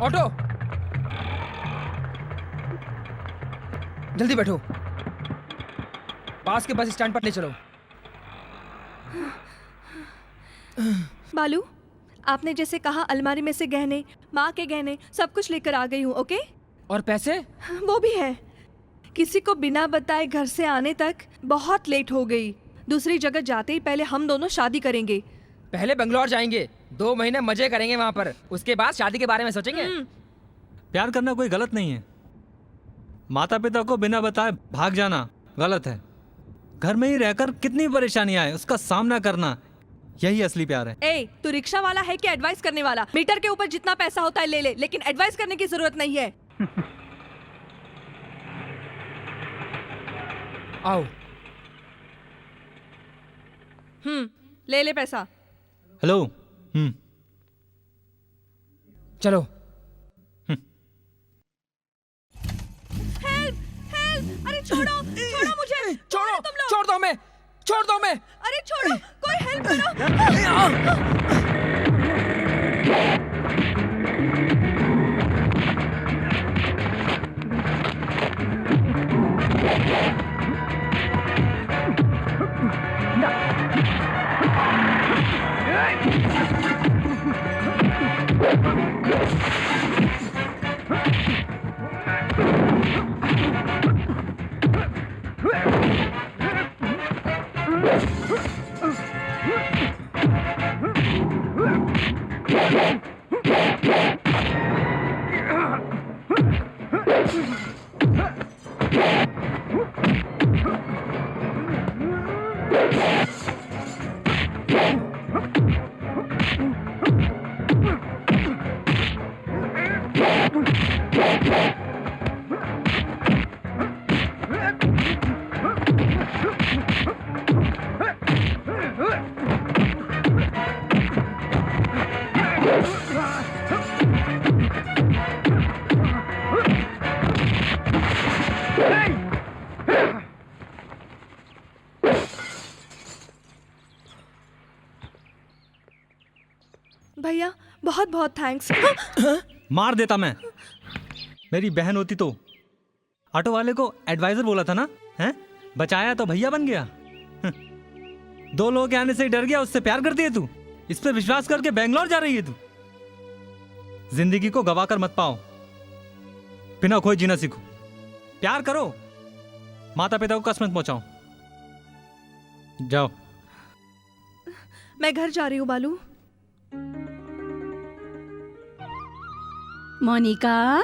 Auto, जल्दी बैठो, पास के बस स्टैंड पर ले चलो। बालू, आपने जैसे कहा अलमारी में से गहने, माँ के गहने सब कुछ लेकर आ गई हूँ। ओके? और पैसे? वो भी है। किसी को बिना बताए घर से आने तक बहुत लेट हो गई। दूसरी जगह जाते ही पहले हम दोनों शादी करेंगे। पहले बंगलौर जाएंगे, 2 महीने मजे करेंगे वहाँ पर, उसके बाद शादी के बारे में सोचेंगे। प्यार करना कोई गलत नहीं है, माता पिता को बिना बताए भाग जाना गलत है। घर में ही रहकर कितनी परेशानी आए उसका सामना करना, यही असली प्यार है। ए, तू रिक्शा वाला है कि एडवाइस करने वाला? मीटर के ऊपर जितना पैसा होता है ले ले, लेकिन एडवाइस करने की जरूरत नहीं है। आओ। ले ले पैसा। हेलो। चलो। हेल्प हेल्प, अरे छोड़ो छोड़ो मुझे, छोड़ो, तुम लोग। छोड़ दो हमें, छोड़ दो हमें। अरे छोड़ो, कोई हेल्प करो। भैया बहुत बहुत थैंक्स। मार देता मैं, मेरी बहन होती तो। ऑटो वाले को एडवाइजर बोला था ना, हैं? बचाया तो भैया बन गया। 2 लोगों के आने से ही डर गया, उससे प्यार करती है तू? इस पे विश्वास करके बेंगलोर जा रही है तू? जिंदगी को गवा कर मत पाओ, बिना खोए जीना सीखो। प्यार करो, माता पिता को कष्ट मत पहुंचाओ। जाओ। मैं घर जा रही हूँ बालू। मोनिका,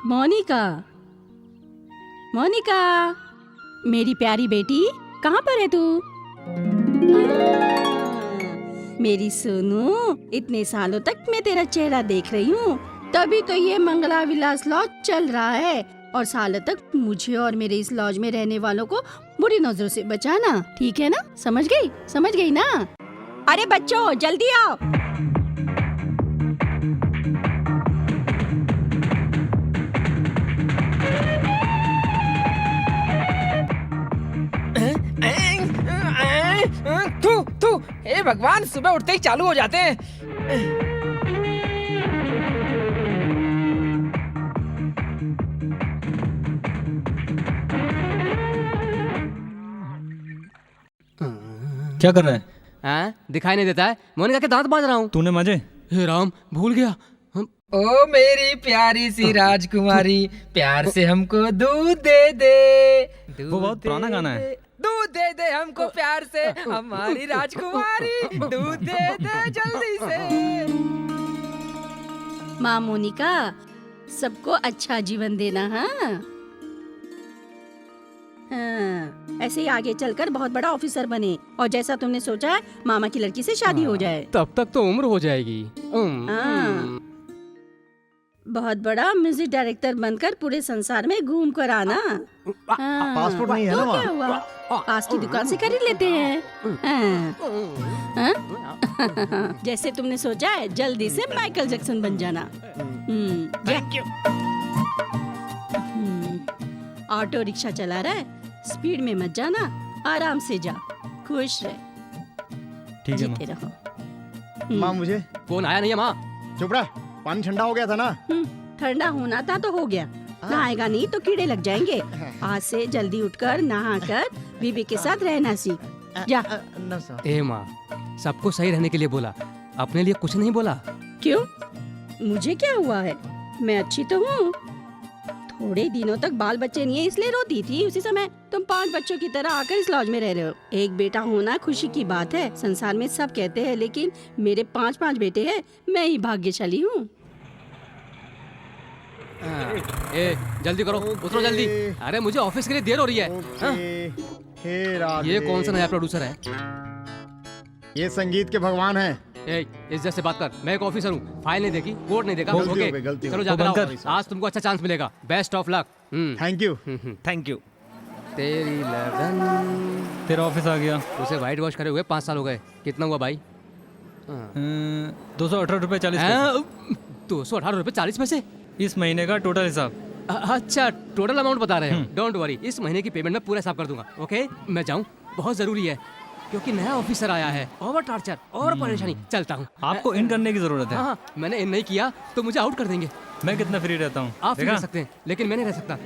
मोनिका, मोनिका, मेरी प्यारी बेटी, कहाँ पर है तू? मेरी सोनू, इतने सालों तक मैं तेरा चेहरा देख रही हूँ, तभी तो ये मंगला विलास लॉज चल रहा है। और सालों तक मुझे और मेरे इस लॉज में रहने वालों को बुरी नजरों से बचाना, ठीक है ना? समझ गई ना? अरे बच्चों जल्दी आओ। तू हे भगवान, सुबह उठते ही चालू हो जाते हैं। क्या कर रहा है? हाँ, दिखाई नहीं देता है? मोनिका के दांत बांध रहा हूँ। तूने मजे? हे राम, भूल गया। ओ मेरी प्यारी सी राजकुमारी, प्यार से हमको दूध दे दे। वो बहुत पुराना गाना है। दूध दे दे हमको प्यार से, हमारी राजकुमारी, दूध दे दे जल्दी से। माँ मोनिका, सबको अच्छा जीवन देना। हाँ, ऐसे ही आगे चलकर बहुत बड़ा ऑफिसर बने, और जैसा तुमने सोचा है मामा की लड़की से शादी हो जाए। तब तक तो उम्र हो जाएगी। बहुत बड़ा म्यूजिक डायरेक्टर बनकर पूरे संसार में घूम कर आना। पासपोर्ट नहीं है ना? तो क्या हुआ, पास की दुकान से खरीद लेते हैं। जैसे तुमने सोचा है, जल्दी से माइकल जैक्सन बन जाना। Thank you. ऑटो रिक्शा चला रहा है, स्पीड में मत जाना, आराम से जा, खुश रह, ठीक है जीते रहो। माँ मुझे फोन आया नहीं है माँ? चुप रहा, पानी ठंडा हो गया था ना। ठंडा होना था तो हो गया, नहाएगा नहीं तो कीड़े लग जाएंगे। आज से जल्दी उठकर नहाकर बीबी के साथ रहना सीख जा। न सर। ए माँ, सबको सही रहने के लिए बोला, अपने लिए कुछ नहीं बोला। क्यों, मुझे क्या हुआ है? मैं अच्छी तो हूँ। थोड़े दिनों तक बाल बच्चे नहीं है इसलिए रोती थी, उसी समय तुम 5 बच्चों की तरह आकर इस लॉज में रह रहे हो। एक बेटा होना खुशी की बात है, संसार में सब कहते हैं, लेकिन मेरे 5 बेटे हैं, मैं ही भाग्यशाली हूँ। ए जल्दी करो, उतरो जल्दी। अरे मुझे ऑफिस के लिए देर हो रही है। हाँ? हे राधे। ये कौन सा नया प्रोड्यूसर है? ये संगीत के भगवान हैं। ए, इज्जत से बात कर, मैं एक ऑफिसर हूँ। फाइल नहीं देखी, कोड नहीं देखा। गलती हो ओके, गई, गलती हो चलो गई। जाकर बंद आओ। कर। आज तुमको अच्छा चांस मिलेगा। Best of luck. Thank you. Thank you. तेरी लगन। तेरा ऑफिस आ गया। उसे व्हाइट वॉश करे हुए 5 साल हो गए। कितना हुआ भाई? 218.40 ₹218.40। इस महीने का टोटल हिसाब। अच्छा, टोटल अमाउंट बता रहे हो। डोंट वरी, इस महीने की पेमेंट मैं पूरा हिसाब कर दूंगा। ओके, मैं जाऊँ, बहुत जरूरी है क्योंकि नया ऑफिसर आया है। ओवर टार्चर और परेशानी। चलता हूँ। आपको इन करने की जरूरत है। हाँ, मैंने इन नहीं किया तो मुझे आउट कर देंगे। मैं कितना फ्री रहता हूँ आप देखा? रह सकते हैं, लेकिन मैं नहीं रह सकता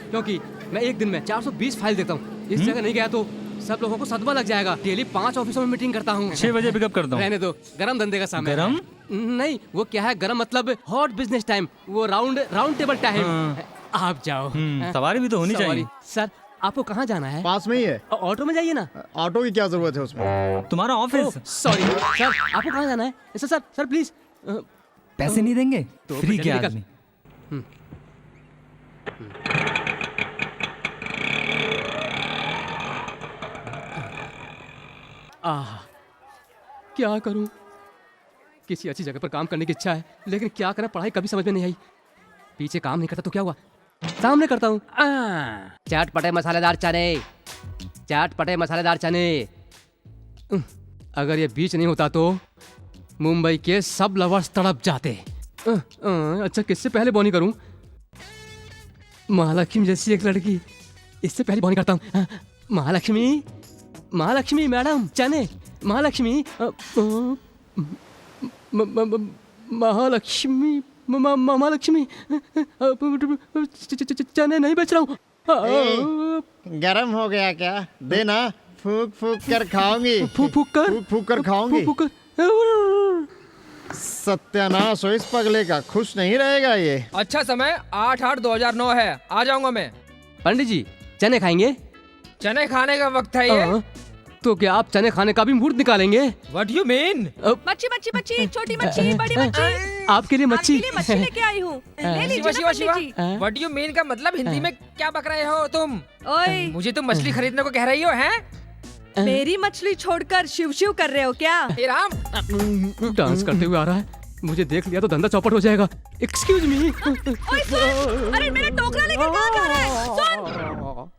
क्योंकि मैं एक दिन में 420 फाइल देता हूँ। इस जगह नहीं गया तो सब लोगों को सदमा लग जाएगा। डेली 5 ऑफिसों में मीटिंग करता हूँ। 6 बजे पिकअप करता हूँ। रहने दो, गरम धंधे का सामने। गरम? नहीं, वो क्या है, गरम मतलब हॉट बिजनेस टाइम, वो राउंड टेबल टाइम। आप जाओ। सवारी भी तो होनी सवारी। चाहिए। सर, आपको कहाँ जाना है? पास में ही है। ऑटो में जाइए ना। ऑटो की क्या जरूरत है उसमें? तुम्हारा ऑफिस। सॉरी सर, आपको कहाँ जाना है? Sir please. पैसे नहीं देंगे तो फ्री फिर के निकल। आदमी। क्या करूं? किसी अच्छी जगह पर काम करने की इच्छा है, लेकिन क्या करें, पढ़ाई कभी समझ में नहीं आई। पीछे काम नहीं करता तो क्या हुआ, सामने करता हूँ। चटपटे मसालेदार चने, चटपटे मसालेदार चने। अगर ये बीच नहीं होता तो मुंबई के सब लवर्स तड़प जाते। अच्छा, किससे पहले बॉनी करूं? महालक्ष्मी जैसी एक लड़की, इससे पहले बॉनी करता हूँ। महालक्ष्मी, महालक्ष्मी मैडम, चने। महालक्ष्मी, महालक्ष्मी, महालक्ष्मी, चने नहीं बेच रहा हूँ। गरम हो गया क्या? देना, फूक फूक कर खाऊंगी। फूक कर खाऊंगी। सत्यानाश हो इस पगले का, खुश नहीं रहेगा ये। अच्छा समय 8/8/2009 है, आ जाऊंगा मैं। पंडित जी, चने खाएंगे? चने खाने का वक्त है ये। तो क्या आप चने खाने का भी मुहूर्त निकालेंगे? What do you mean? मच्छी मच्छी मच्छी, छोटी मच्छी, बड़ी मच्छी। आपके लिए मच्छी। आपके लिए मच्छी लेके आई हूँ, ले लीजिए ना पंडित जी। What do you mean का मतलब हिंदी में क्या बक रहे हो तुम? ओए, मुझे तुम मछली खरीदने को कह रही हो हैं? मेरी मछली छोड़कर शिव शिव कर रहे हो क्या? हे राम, डांस करते हुए आ रहा है, मुझे देख लिया तो धंधा चौपट हो जाएगा। Excuse me. ओए सुन, अरे मेरा टोकरा लेकर कहाँ जा रहा है? सुन।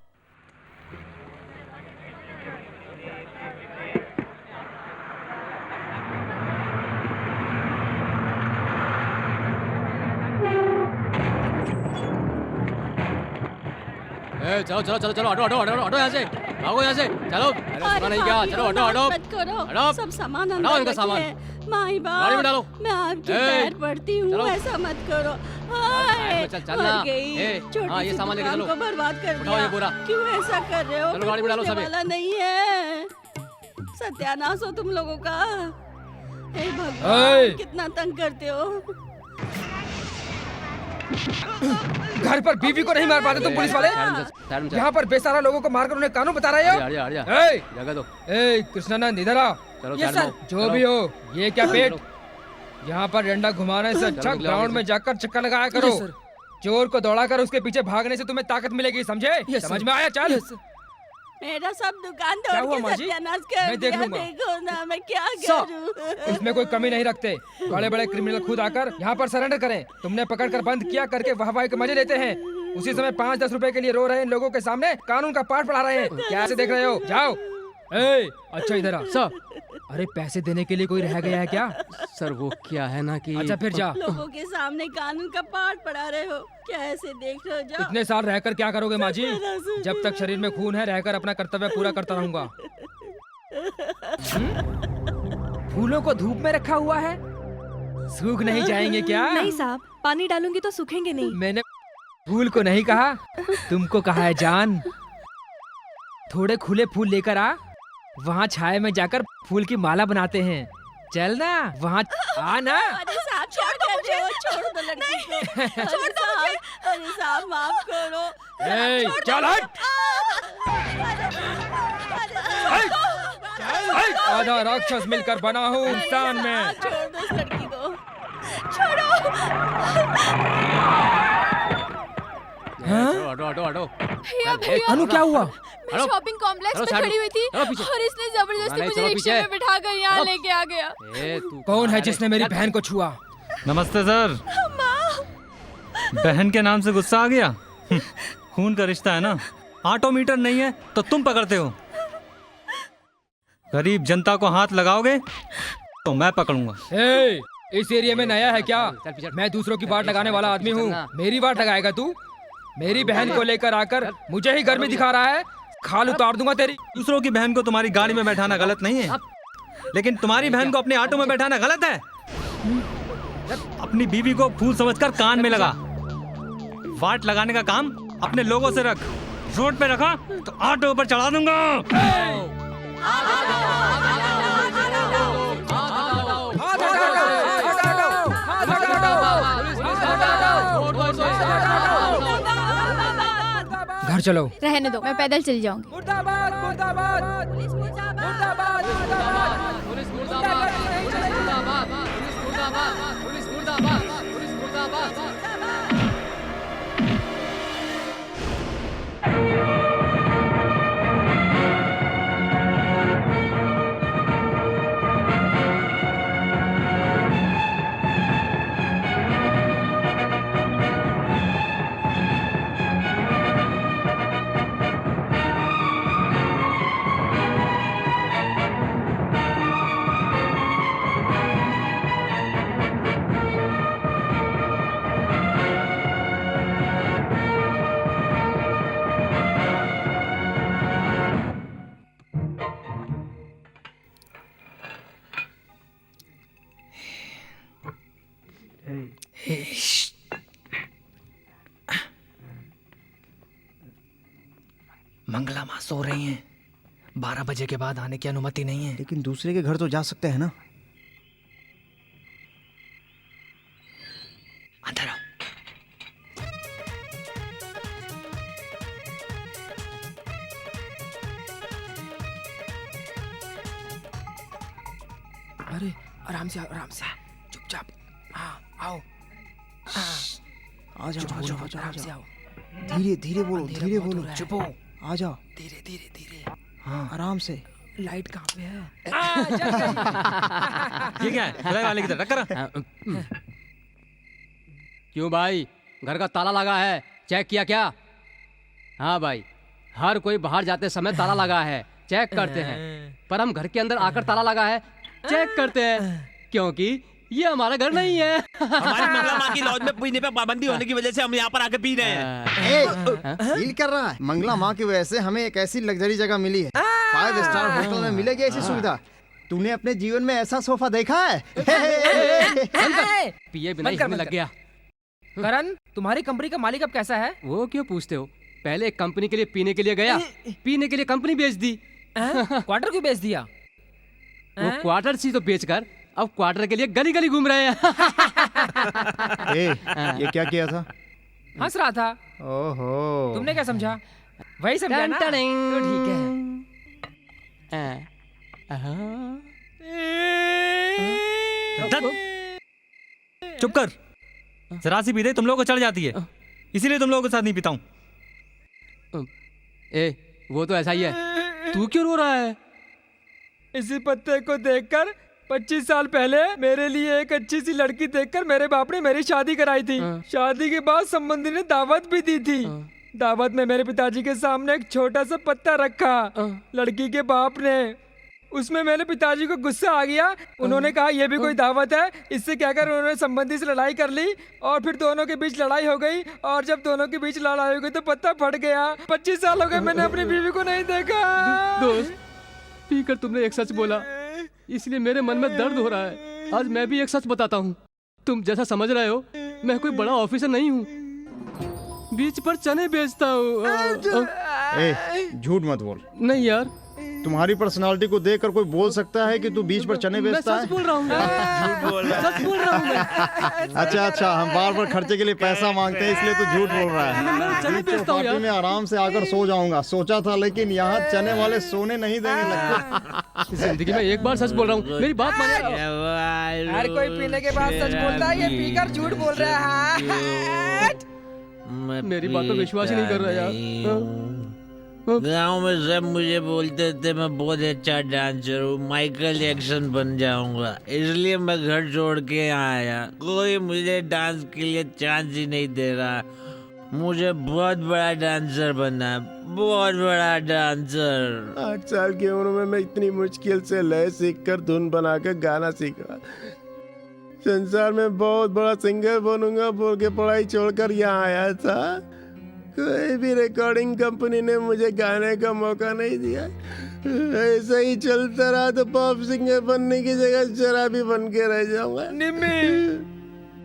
चलो चलो चलो चलो, ऑटो ऑटो ऑटो ऑटो, यहाँ से भागो, यहाँ से चलो। अरे सुना नहीं क्या? चलो ऑटो ऑटो। मत करो, हटाओ। सब सामान हटाओ इनका अंदर सामान। रखिए। माई गाड़ी में डालो। बाप, मैं आपके ए, पैर पड़ती हूँ, चलो। ऐसा मत करो। हाय, चल, चल ना। मर गई। ए, छोटी हाँ, ये सी सामान लेके दुकान चलो। को बर्बाद कर उठाओ ये दिया। बोरा। क्यों ऐसा कर रहे हो? चलो, गाड़ी में डालो पूछने सभी। वाला नहीं है। सत्यानाश हो तुम लोगों का। हे भगवान, कितना तंग करते हो। घर पर बीवी को नहीं मार पाते तुम पुलिस वाले? यहाँ पर बेसहारा लोगों को मारकर उन्हें कानून बता रहे हो? ए, जगह दो। ए, कृष्णानंद इधर आ। चलो, ये साइड सर, में। जो चलो। भी हो, ये क्या पेट? यहाँ पर डंडा घुमाने से अच्छा चलो, निकलो ग्राउंड आगे में से। जाकर चक्कर लगाया करो। चोर को दौड़ा कर उसके पीछे भागने से तुम्हें ताकत मिलेगी, समझे? समझ में आया? चल। मेरा सब दुकान क्या तोड़ हुआ के माँ जी? सत्यानाश कर मैं देख दिया। लूंगा। देखो ना, मैं क्या सर, करूं? इसमें कोई कमी नहीं रखते। बड़े बड़े क्रिमिनल खुद आकर यहाँ पर सरेंडर करें। तुमने पकड़ कर बंद किया करके वाहवाही के मजे लेते हैं। उसी समय 5-10 रुपए के लिए रो रहे इन लोगों के सामने कानून का पाठ पढ़ा रहे हैं। क्या ऐसे देख रहे हो? जाओ। ए, अच्छा इधर आ। सर, अरे पैसे देने के लिए कोई रह गया है क्या? सर वो क्या है ना कि अच्छा फिर जा। लोगों के सामने कानून का पाठ पढ़ा रहे हो, क्या ऐसे देख रहे हो? जाओ। इतने साल रहकर क्या करोगे माँ जी? जब तक शरीर में खून है रहकर अपना कर्तव्य पूरा करता रहूंगा। फूलों को धूप में रखा हुआ है, सूख नहीं जाएंगे क्या? नहीं साहब, पानी डालूंगी तो सूखेंगे नहीं। मैंने फूल को नहीं कहा, तुमको कहा है जान। थोड़े खुले फूल लेकर आ, वहाँ छाया में जाकर फूल की माला बनाते हैं। चल ना, वहाँ आ ना। अरे साहब छोड़ दो मुझे, छोड़ दो लड़की को, छोड़ दो मुझे, अरे साहब माफ करो। ए, चल हट। आधा राक्षस मिलकर बना हूँ इंसान में। छोड़ दो इस लड़की को, छोड़ो। हटो हटो हटो। भैया भैया, अनु क्या हुआ? मैं शॉपिंग कॉम्प्लेक्स में खड़ी हुई थी चलो पीछे। और इसने जबरदस्ती नहीं, मुझे चलो रिक्शे पीछे। में बिठाकर यहाँ चलो। लेके आ गया। ए, तू कौन है जिसने मेरी बहन को छुआ? नमस्ते सर। बहन के नाम से गुस्सा आ गया? खून का रिश्ता है ना। ऑटोमीटर नहीं है तो तुम पकड़ते हो। गरीब जनता को हाथ लगाओगे तो मैं पकड़ूंगा। ए, इस एरिया में नया है क्या? चल पीछे। मैं दूसरों की वाट लगाने वाला आदमी हूँ। चलना। मेरी वाट लगाएगा तू? मेरी बहन को लेकर आकर मुझे ही गर्मी दिखा रहा है। खाल उतार दूंगा तेरी। दूसरों की बहन को तुम्हारी गाड़ी में बैठाना गलत नहीं है, लेकिन तुम्हारी बहन को अपने ऑटो में बैठाना गलत है। अपनी बीवी को फूल समझकर कान में लगा। वाट लगाने का काम अपने लोगों से रख। रोड पे रखा तो ऑटो पर चढ़ा दूंगा। घर चलो। रहने दो, मैं पैदल चली जाऊंगी। मुर्दाबाद, मुर्दाबाद, मुर्दाबाद, मुर्दाबाद। पुलिस मुर्दाबाद, पुलिस मुर्दाबाद, पुलिस मुर्दाबाद, पुलिस मुर्दाबाद, पुलिस मुर्दाबाद। मंगला माँ सो रही हैं। 12 बजे के बाद आने की अनुमति नहीं है। लेकिन दूसरे के घर तो जा सकते हैं ना। अंदर आओ। अरे आराम से आओ, आराम से, चुपचाप। हाँ आओ। आ जाओ, आ जाओ, आ जाओ, आ आराम से जाओ। आओ। धीरे धीरे बोलो, अंधेरा धीरे बहुत हो बोलो। रहा है। चुप हो। आ जाओ। धीरे धीरे धीरे। हाँ, आराम से। लाइट कहाँ पे है? ये क्या है? बधाई वाले की तरह टक्कर। क्यों भाई, घर का ताला लगा है, चेक किया क्या? हाँ भाई, हर कोई बाहर जाते समय ताला लगा है, चेक करते हैं। पर हम घर के अंदर आकर ताला लगा है, चेक करते हैं, क्योंकि ये हमारा घर नहीं है। हमारी मंगला माँ की लॉज में पीने पे पाबंदी होने की वजह से हम यहाँ पर आके पी रहे हैं। फील कर रहा है। मंगला माँ की वजह से हमें एक ऐसी लग्जरी जगह मिली है। 5 स्टार होटल में मिलेगी ऐसी सुविधा। तूने अपने जीवन में ऐसा सोफा देखा है? पिए बिना ही बंद कर, हमें बंद लग गया। करण, तुम्हारी कंपनी का मालिक अब कैसा है? वो क्यों पूछते हो? पहले एक कंपनी के लिए पीने के लिए गया, पीने के लिए कंपनी बेच दी। क्वार्टर क्यों बेच दिया? वो क्वार्टर सी तो बेचकर अब क्वार्टर के लिए गली गली घूम रहे हैं। ये क्या किया था? हंस रहा था। ओहो, तुमने क्या समझा? वही समझा ना? तो ठीक है। चुप कर। जरा सी पीते तुम लोगों को चढ़ जाती है, इसीलिए तुम लोगों के साथ नहीं पीता हूँ। ए, वो तो ऐसा ही है। तू क्यों रो रहा है? इसी पत्ते को देखकर 25 साल पहले मेरे लिए एक अच्छी सी लड़की देखकर मेरे बाप ने मेरी शादी कराई थी। शादी के बाद संबंधी ने दावत भी दी थी। दावत में मेरे पिताजी के सामने एक छोटा सा पत्ता रखा। लड़की के बाप ने, उसमें मेरे पिताजी को गुस्सा आ गया। उन्होंने कहा ये भी कोई दावत है। इससे क्या कर उन्होंने संबंधी से लड़ाई कर ली और फिर दोनों के बीच लड़ाई हो गई। और जब दोनों के बीच लड़ाई हो गई तो पत्ता फट गया। 25 साल हो गए मैंने अपनी बीवी को नहीं देखा। दोस्त, पीकर तुमने एक सच बोला, इसलिए मेरे मन में दर्द हो रहा है। आज मैं भी एक सच बताता हूँ। तुम जैसा समझ रहे हो मैं कोई बड़ा ऑफिसर नहीं हूँ, बीच पर चने बेचता हूँ। ए, झूठ मत बोल। नहीं यार, तुम्हारी पर्सनालिटी को देखकर कोई बोल सकता है कि तू बीच पर चने मैं बेचता सच है? बोल रहा हूँ यार। सच बोल रहा हूँ मैं। अच्छा, हम बार बार खर्चे के लिए पैसा मांगते हैं इसलिए तू झूठ बोल रहा है। मैं चने बीच बेचता हूँ पार्टी यार। में आराम से आकर सो जाऊंगा सोचा था, लेकिन यहाँ चने वाले सोने नहीं देंगे लगता। जिंदगी में एक बार सच बोल रहा हूँ, मेरी बात मानिए। हर कोई पीने के बाद सच बोलता है, ये पीकर झूठ बोल रहा है। मेरी बात पर विश्वास ही नहीं कर रहा यार। गांव में सब मुझे बोलते थे मैं बहुत अच्छा डांसर हूँ, माइकल जैक्सन बन जाऊंगा, इसलिए मैं घर छोड़ के यहाँ आया। कोई मुझे डांस के लिए चांस ही नहीं दे रहा। मुझे बहुत बड़ा डांसर बनना है, बहुत बड़ा डांसर। 8 साल की उम्र में मैं इतनी मुश्किल से लय सीखकर धुन बनाकर गाना सीखा। संसार में बहुत बड़ा सिंगर बनूंगा बोल के पढ़ाई छोड़कर यहाँ आया था। कोई भी रिकॉर्डिंग कंपनी ने मुझे गाने का मौका नहीं दिया। ऐसा ही चलता रहा तो पॉप सिंगर बनने की जगह शराबी बन के रह जाऊंगा। निम्मी,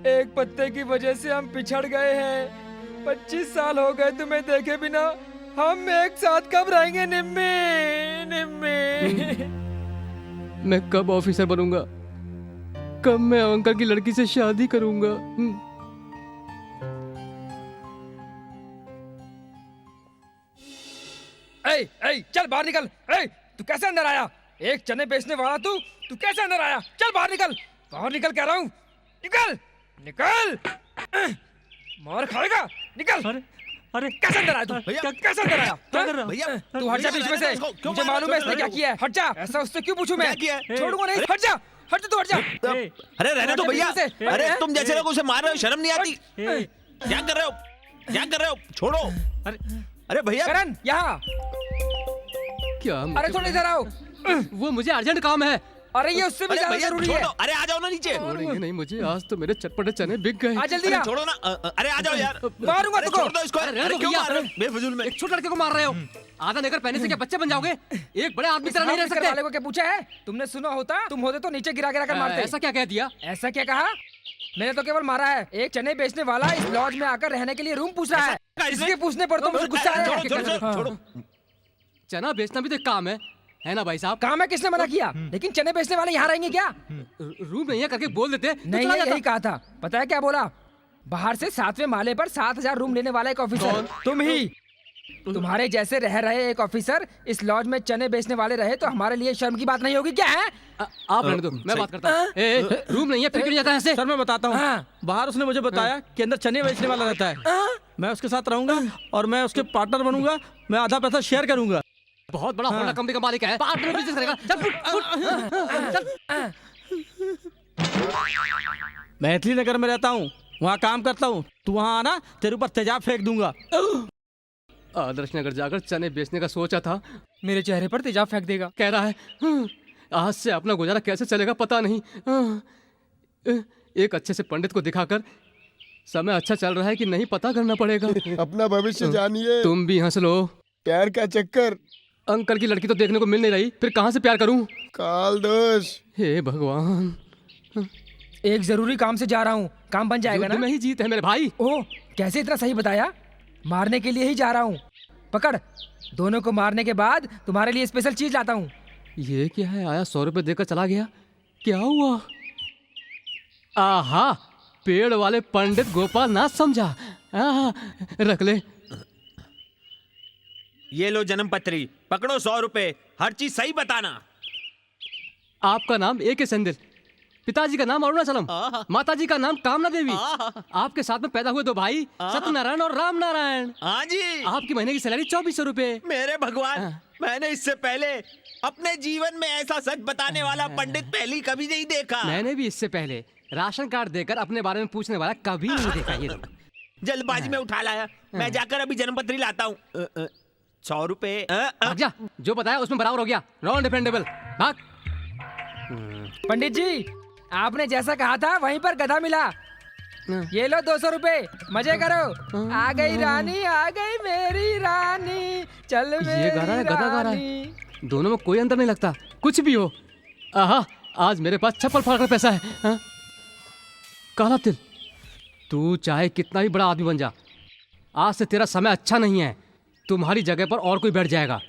एक पत्ते की वजह से हम पिछड़ गए हैं। 25 साल हो गए तुम्हें देखे बिना। हम एक साथ कब रहेंगे निम्मी? निम्मी मैं कब ऑफिसर बनूंगा, कब मैं अंकल की लड़की से शादी करूंगा। चल बाहर निकल। तू कैसे अंदर आया? एक चने बेचने वाला तू कैसे अंदर आया? चल बाहर निकल, बाहर निकल कह रहा हूँ। निकल निकल, मार खाएगा। निकल। अरे कैसे अंदर आया तू? कैसे अंदर आया? क्या कर रहा है? भैया तू हट जा बीच में से। मुझे मालूम है इसने क्या किया है। हट जा। ऐसा उससे क्यों पूछूं मैं? क्या किया है? छोड़ूंगा नहीं। हट जा, हट जा, तू हट जा। अरे रहने दो भैया। से। अरे तुम जैसे लोग उसे मार रहे हो, शर्म नहीं आती? क्या कर रहे हो? क्या कर रहे हो? छोड़ो। अरे भैया करण यहाँ। क्या? अरे थोड़ी इधर आओ। वो मुझे अर्जेंट काम है। अरे ये उससे भी अरे ज्यादा भैया जरूरी छोड़ है। दो। अरे आ जाओ ना नीचे। छोड़ेंगे नहीं मुझे, आज तो मेरे चटपटे चने बिक गए। आ जल्दी अरे आ। छोड़ो ना। अरे आ जाओ यार। मारूंगा अरे तुमको। छोड़ दो इसको। अरे अरे क्यों भैया, मार रहे हो बेफजूल में? एक छोटे लड़के को मार रहे हो। आधा लेकर पहने से क्या बच्चे बन जाओगे? एक बड़े आदमी तरह नहीं रह वाले सकते। को क्या पूछा है? तुमने सुना होता, तुम होते तो नीचे गिरा गिरा कर मारते। ऐसा क्या कह दिया? ऐसा क्या कहा? मैंने तो केवल मारा है। एक चने बेचने वाला इस लॉज में आकर रहने के लिए रूम पूछ रहा है। इसके पूछने पर तो मुझे गुस्सा आया। छोड़ो। चना बेचना भी तो एक काम है ना भाई साहब? काम है, किसने मना किया? लेकिन चने बेचने वाले यहाँ रहेंगे क्या? रूम नहीं है करके बोल देते तो नहीं चला नहीं, जाता। यही कहा था। पता है क्या बोला? बाहर से 7वें माले पर 7,000 रूम लेने वाला एक ऑफिसर तुम ही। तुम्हारे जैसे रह रहे एक ऑफिसर इस लॉज में चने बेचने वाले रहे तो हमारे लिए शर्म की बात नहीं होगी क्या? है आप रहने दो, मैं बात करता हूँ। रूम नहीं है फिर क्यों जाता है ऐसे? सर मैं बताता हूँ। हाँ। बाहर उसने मुझे बताया कि अंदर चने बेचने वाला रहता है। मैं उसके साथ रहूंगा और मैं उसके पार्टनर बनूंगा। मैं आधा पैसा शेयर करूंगा। बहुत बड़ा होंडा कंपनी का मालिक है, पार्टनर बिजनेस करेगा। चल मैथिली नगर में रहता हूँ, वहाँ काम करता हूँ। तू वहाँ आना, तेरे ऊपर तेजाब फेंक दूंगा। आदर्श नगर जाकर चने बेचने का सोचा था, मेरे चेहरे पर तेजाब फेंक देगा। कह रहा है आज से अपना गुजारा कैसे चलेगा पता नहीं। एक अच्छे से पंडित को दिखाकर समय अच्छा चल रहा है कि नहीं पता करना पड़ेगा। अपना भविष्य जानिए। तुम भी हंस लो। प्यार का चक्कर। अंकल की लड़की तो देखने को मिल नहीं रही, फिर कहाँ से प्यार करूं? काल दोष। हे भगवान, एक जरूरी काम से जा रहा हूँ, काम बन जाएगा युद्ध ना? में ही जीत है मेरे भाई। ओह, कैसे इतना सही बताया? मारने के लिए ही जा रहा हूँ। पकड़, दोनों को मारने के बाद तुम्हारे लिए स्पेशल चीज लाता हूँ। ये क्या है? आया 100 रुपए देकर चला गया, क्या हुआ? आहा, पेड़ वाले पंडित गोपाल नाथ समझा। आहा, रख ले। ये लो जन्म पत्री, पकड़ो 100 रुपए, हर चीज सही बताना। आपका नाम A.K. सेंदिल, पिताजी का नाम अरुणाचलम, माताजी का नाम कामना देवी, आपके साथ में पैदा हुए 2 भाई सत्यनारायण और राम नारायण। हाँ जी। आपकी महीने की सैलरी 2400 रुपए। मेरे भगवान, मैंने इससे पहले अपने जीवन में ऐसा सच बताने वाला पंडित पहली कभी नहीं देखा। मैंने भी इससे पहले राशन कार्ड देकर अपने बारे में पूछने वाला कभी नहीं देखा। ये जल्दबाजी में उठा लाया। मैं जाकर अभी जन्मपत्री लाता हूँ। 100 रुपए। भाग जा, जो बताया उसमें बराबर हो गया। नॉन डिफेंडेबल, भाग। पंडित जी, आपने जैसा कहा था वहीं पर गधा मिला। ये लो 200 रुपए, मजे करो। आ गई रानी, आ गई मेरी रानी, चल मेरी ये गा रहा है, गधा गा रहा रानी। है। दोनों में कोई अंतर नहीं लगता, कुछ भी हो। आहा, आज मेरे पास चप्पल फाड़ कर पैसा है। हाँ? काला तिल, तू चाहे कितना भी बड़ा आदमी बन जा, आज से तेरा समय अच्छा नहीं है। तुम्हारी जगह पर और कोई बैठ जाएगा।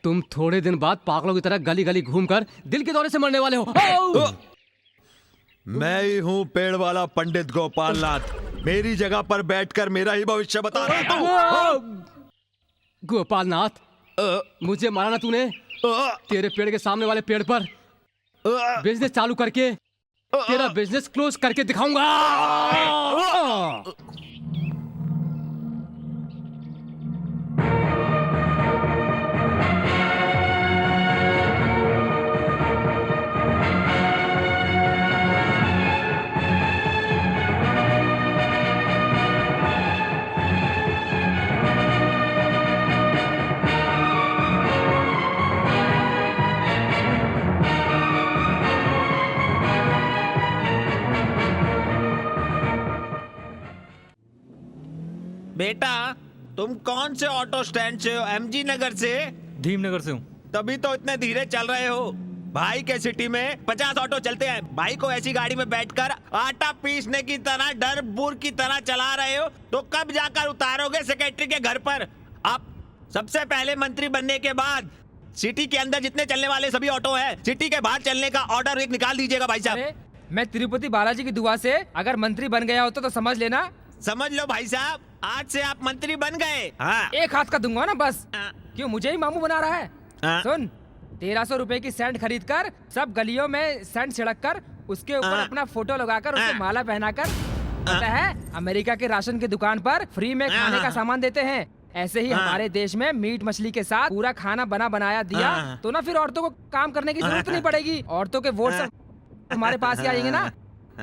तुम थोड़े दिन बाद पागलों की तरह गली गली घूमकर दिल के दौरे से मरने वाले हो। मैं ही हूँ पेड़ वाला पंडित गोपाल नाथ। मेरी जगह पर बैठकर मेरा ही भविष्य बता रहा हूँ। गोपाल नाथ, मुझे मारा ना तूने। तेरे पेड़ के सामने वाले पेड़ पर बिजनेस चालू करके तेरा बिजनेस क्लोज करके दिखाऊंगा। बेटा, तुम कौन से ऑटो स्टैंड से हो? एमजी नगर से? धीमनगर से हूँ। तभी तो इतने धीरे चल रहे हो। भाई के सिटी में 50 ऑटो चलते हैं। भाई को ऐसी गाड़ी में बैठकर आटा पीसने की तरह डर बुर की तरह चला रहे हो, तो कब जाकर उतारोगे सेक्रेटरी के घर पर? आप सबसे पहले मंत्री बनने के बाद सिटी के अंदर जितने चलने वाले सभी ऑटो हैं, सिटी के बाहर चलने का ऑर्डर एक निकाल दीजिएगा भाई साहब। मैं तिरुपति बालाजी की दुआ से अगर मंत्री बन गया होता तो समझ लेना। समझ लो भाई साहब, आज से आप मंत्री बन गए। हाँ। एक हाथ का दूंगा ना बस। क्यों मुझे ही मामू बना रहा है? सुन, 1300 रुपए की सैंड खरीद कर सब गलियों में सैंड छिड़क कर उसके ऊपर अपना फोटो लगाकर उसे माला पहनाकर, पता है अमेरिका के राशन की दुकान पर फ्री में खाने का सामान देते हैं। ऐसे ही हमारे देश में मीट मछली के साथ पूरा खाना बना बनाया दिया तो ना फिर औरतों को काम करने की जरूरत नहीं पड़ेगी। औरतों के वोट सब हमारे पास ही आएंगे ना।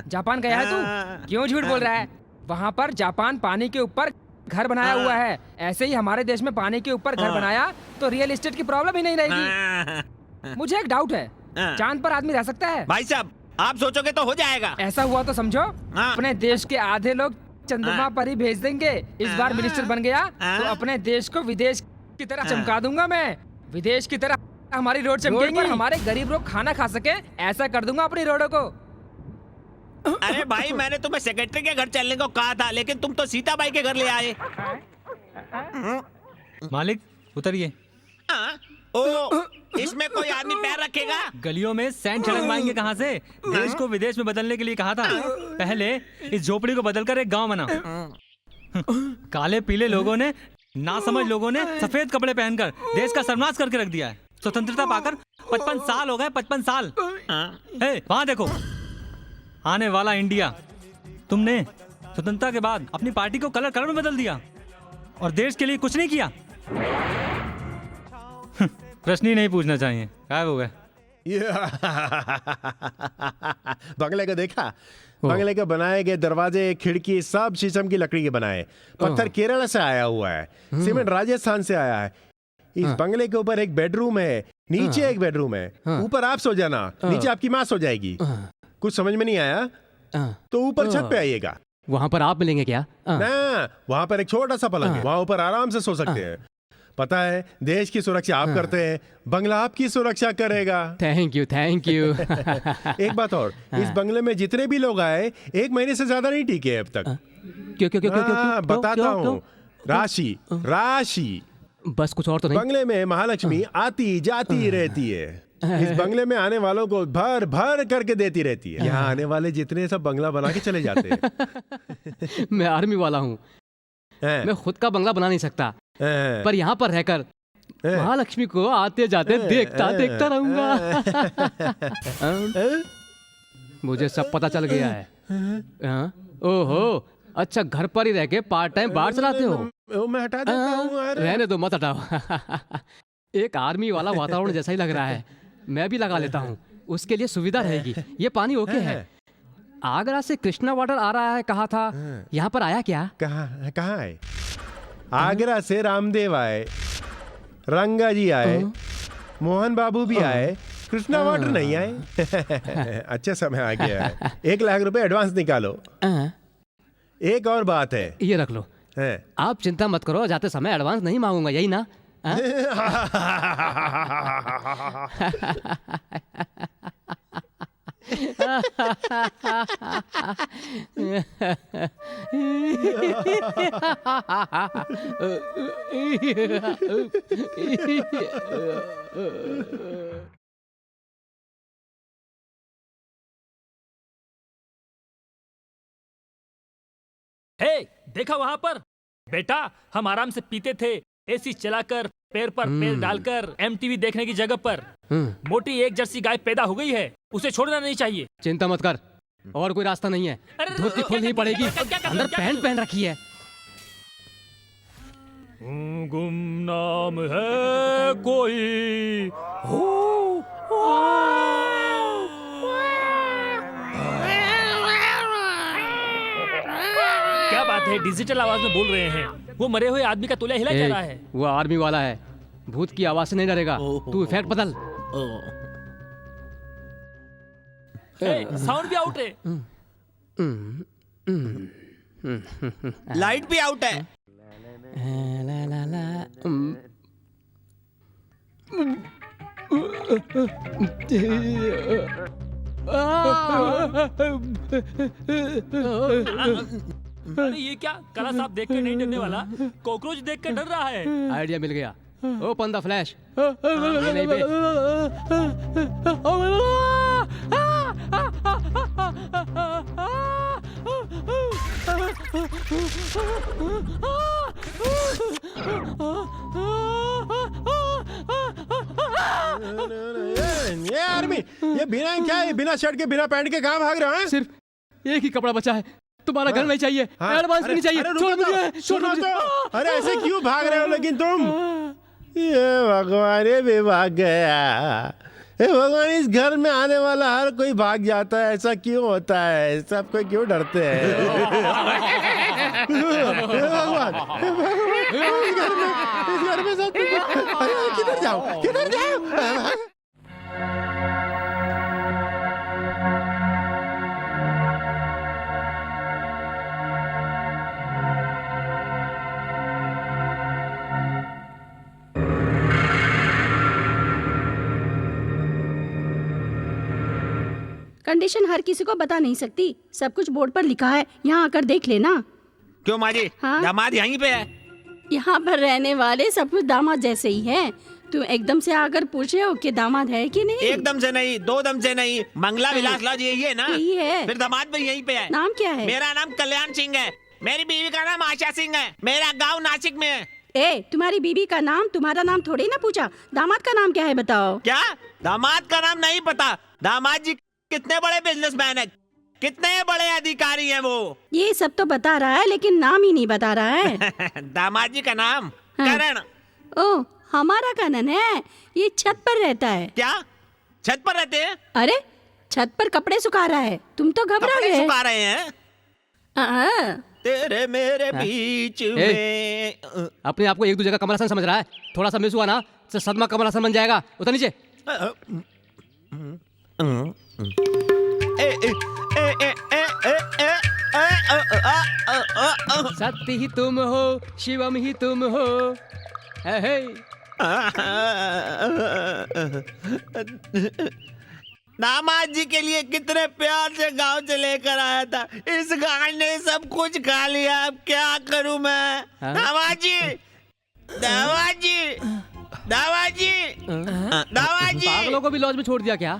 जापान गया है तू? क्यों झूठ बोल रहा है? वहाँ पर जापान पानी के ऊपर घर बनाया हुआ है। ऐसे ही हमारे देश में पानी के ऊपर घर बनाया तो रियल एस्टेट की प्रॉब्लम ही नहीं रहेगी। मुझे एक डाउट है, चांद पर आदमी रह सकता है? भाई साहब, आप सोचोगे तो हो जाएगा। ऐसा हुआ तो समझो अपने देश के आधे लोग चंद्रमा पर ही भेज देंगे। इस बार मिनिस्टर बन गया तो अपने देश को विदेश की तरह चमका दूंगा मैं। विदेश की तरह हमारी रोड चमकेंगी, हमारे गरीब लोग खाना खा सके, ऐसा कर दूंगा अपनी रोडों को। अरे भाई, मैंने तुम्हें सेक्रेटरी के घर चलने को कहा था, लेकिन तुम तो सीताबाई के घर ले आए। मालिक उतरिए। ओ, इसमें कोई आदमी पैर रखेगा? गलियों में सैंड छिड़कवाएंगे कहाँ से? देश को विदेश में बदलने के लिए कहा था। पहले इस झोपड़ी को बदलकर एक गांव बना। काले पीले लोगों ने, नासमझ लोगों ने सफेद कपड़े पहनकर देश का सर्वनाश करके रख दिया है। स्वतंत्रता पाकर 55 साल हो गए, 55 साल। वहां देखो, आने वाला इंडिया। तुमने स्वतंत्रता के बाद अपनी पार्टी को कलर में बदल दिया और देश के लिए कुछ नहीं किया। प्रश्न ही नहीं पूछना चाहिए, गायब हो गए। बंगले को देखा? बंगले के बनाए गए दरवाजे, खिड़की सब शीशम की लकड़ी के बनाए। पत्थर केरला से आया हुआ है, सीमेंट राजस्थान से आया है। इस बंगले के ऊपर एक बेडरूम है, नीचे एक बेडरूम है। ऊपर आप सो जाना, नीचे आपकी माँ सो जाएगी। कुछ समझ में नहीं आया तो ऊपर छत पे आइएगा। वहाँ पर आप मिलेंगे क्या? ना, वहाँ पर एक छोटा सा पलंग है, वहाँ ऊपर आराम से सो सकते हैं। पता है, देश की सुरक्षा आप करते हैं, बंगला आपकी सुरक्षा करेगा। Thank you, thank you. एक बात और, इस बंगले में जितने भी लोग आए 1 महीने से ज्यादा नहीं टिके अब तक। क्यों क्यों क्यों? बताता हूँ। राशि राशि, बस कुछ और तो नहीं? बंगले में महालक्ष्मी आती जाती रहती है। इस बंगले में आने वालों को भर भर करके देती रहती है। यहाँ आने वाले जितने सब बंगला बना के चले जाते हैं। मैं आर्मी वाला हूँ, मैं खुद का बंगला बना नहीं सकता, पर यहाँ पर रहकर महालक्ष्मी को आते जाते देखता देखता रहूंगा। मुझे सब पता चल गया है। ओहो, अच्छा, घर पर ही रह के पार्ट टाइम बार चलाते हो? मैं हटा देता हूँ। रहने दो, मत हटाओ। एक आर्मी वाला वातावरण जैसा ही लग रहा है, मैं भी लगा लेता हूँ, उसके लिए सुविधा रहेगी। ये पानी ओके है। आगरा से कृष्णा वाटर आ रहा है कहा था, यहाँ पर आया क्या? कहाँ आए? आगरा से रामदेव आए, रंगा जी आए, मोहन बाबू भी आए, कृष्णा वाटर नहीं आए। अच्छा समय आ गया है। 1 लाख रुपए एडवांस निकालो। एक और बात है, ये रख लो। आप चिंता मत करो, जाते समय एडवांस नहीं मांगूंगा, यही ना? हे, देखा वहां पर? बेटा, हम आराम से पीते थे, एसी चलाकर, पैर पर पैर डालकर, एमटीवी देखने की जगह पर मोटी एक जर्सी गाय पैदा हो गई है। उसे छोड़ना नहीं चाहिए। चिंता मत कर, और कोई रास्ता नहीं है। धोती खोलनी पड़ेगी। अंदर पैंट पहन रखी है। गुमनाम है कोई हो। क्या बात है, डिजिटल आवाज में बोल रहे हैं। वो मरे हुए आदमी का तोलिया हिला जा रहा है। वो आर्मी वाला है, भूत की आवाज से नहीं डरेगा। तू इफेक्ट बदल। साउंड भी आउट है। लाइट भी आउट है। अरे ये क्या, काला सांप देख कर नहीं डरने वाला, कॉकरोच देख कर डर रहा है। आइडिया मिल गया। Open the flash. ये नहीं बे। ये आर्मी, ये बिना क्या है, बिना शर्ट के बिना पैंट के कहाँ भाग रहे हैं? सिर्फ एक ही कपड़ा बचा है। तुम्हारा घर में चाहिए, एडवांस नहीं चाहिए। छोड़ मुझे, छोड़ मुझे। अरे ऐसे क्यों भाग रहे हो लेकिन तुम? ये भगवान, ये भी भाग गया। हे भगवान, इस घर में आने वाला हर कोई भाग जाता है। ऐसा क्यों होता है? सब कोई क्यों डरते हैं? हे भगवान, इस घर में सब किधर जाओ, किधर जाओ? कंडीशन हर किसी को बता नहीं सकती। सब कुछ बोर्ड पर लिखा है, यहाँ आकर देख लेना। क्यों माँ जी? हाँ? दामाद यहीं पे है। यहाँ पर रहने वाले सब कुछ दामाद जैसे ही हैं। तुम एकदम से आकर पूछ रहे हो कि दामाद है कि नहीं? एकदम से नहीं, दो दम से नहीं। मंगला विलास लॉज यही है ना? यही है। फिर दामाद भी यहीं पे है। नाम क्या है? मेरा नाम कल्याण सिंह है। मेरी बीवी का नाम आशा सिंह है। मेरा गाँव नासिक में है। ए, तुम्हारी बीबी का नाम तुम्हारा नाम थोड़ी ना पूछा। दामाद का नाम क्या है बताओ? क्या दामाद का नाम नहीं पता? दामाद जी कितने बड़े बिजनेसमैन है, कितने बड़े अधिकारी हैं वो। ये सब तो बता रहा है लेकिन नाम ही नहीं बता रहा है। दामाद जी का नाम करण। ओ, हमारा करण है। ये छत पर रहता है। क्या छत पर रहते हैं? अरे छत पर कपड़े सुखा रहा है। तुम तो घबरा गए। सुखा रहे हैं तेरे मेरे बीच में। अपने आप को एक दूसरे का कमरासन समझ रहा है। थोड़ा सा मिस हुआ ना तो सदमा कमरासन बन जाएगा। उतर नीचे। सत्य ही तुम हो, शिवम ही तुम हो। दामाद जी के लिए कितने प्यार से गांव से लेकर आया था। इस गाय ने सब कुछ खा लिया। अब क्या करूं मैं? दामाद जी, दामाद जी, दामाद जी, दामाद जी। पागलों को भी लॉज में छोड़ दिया क्या?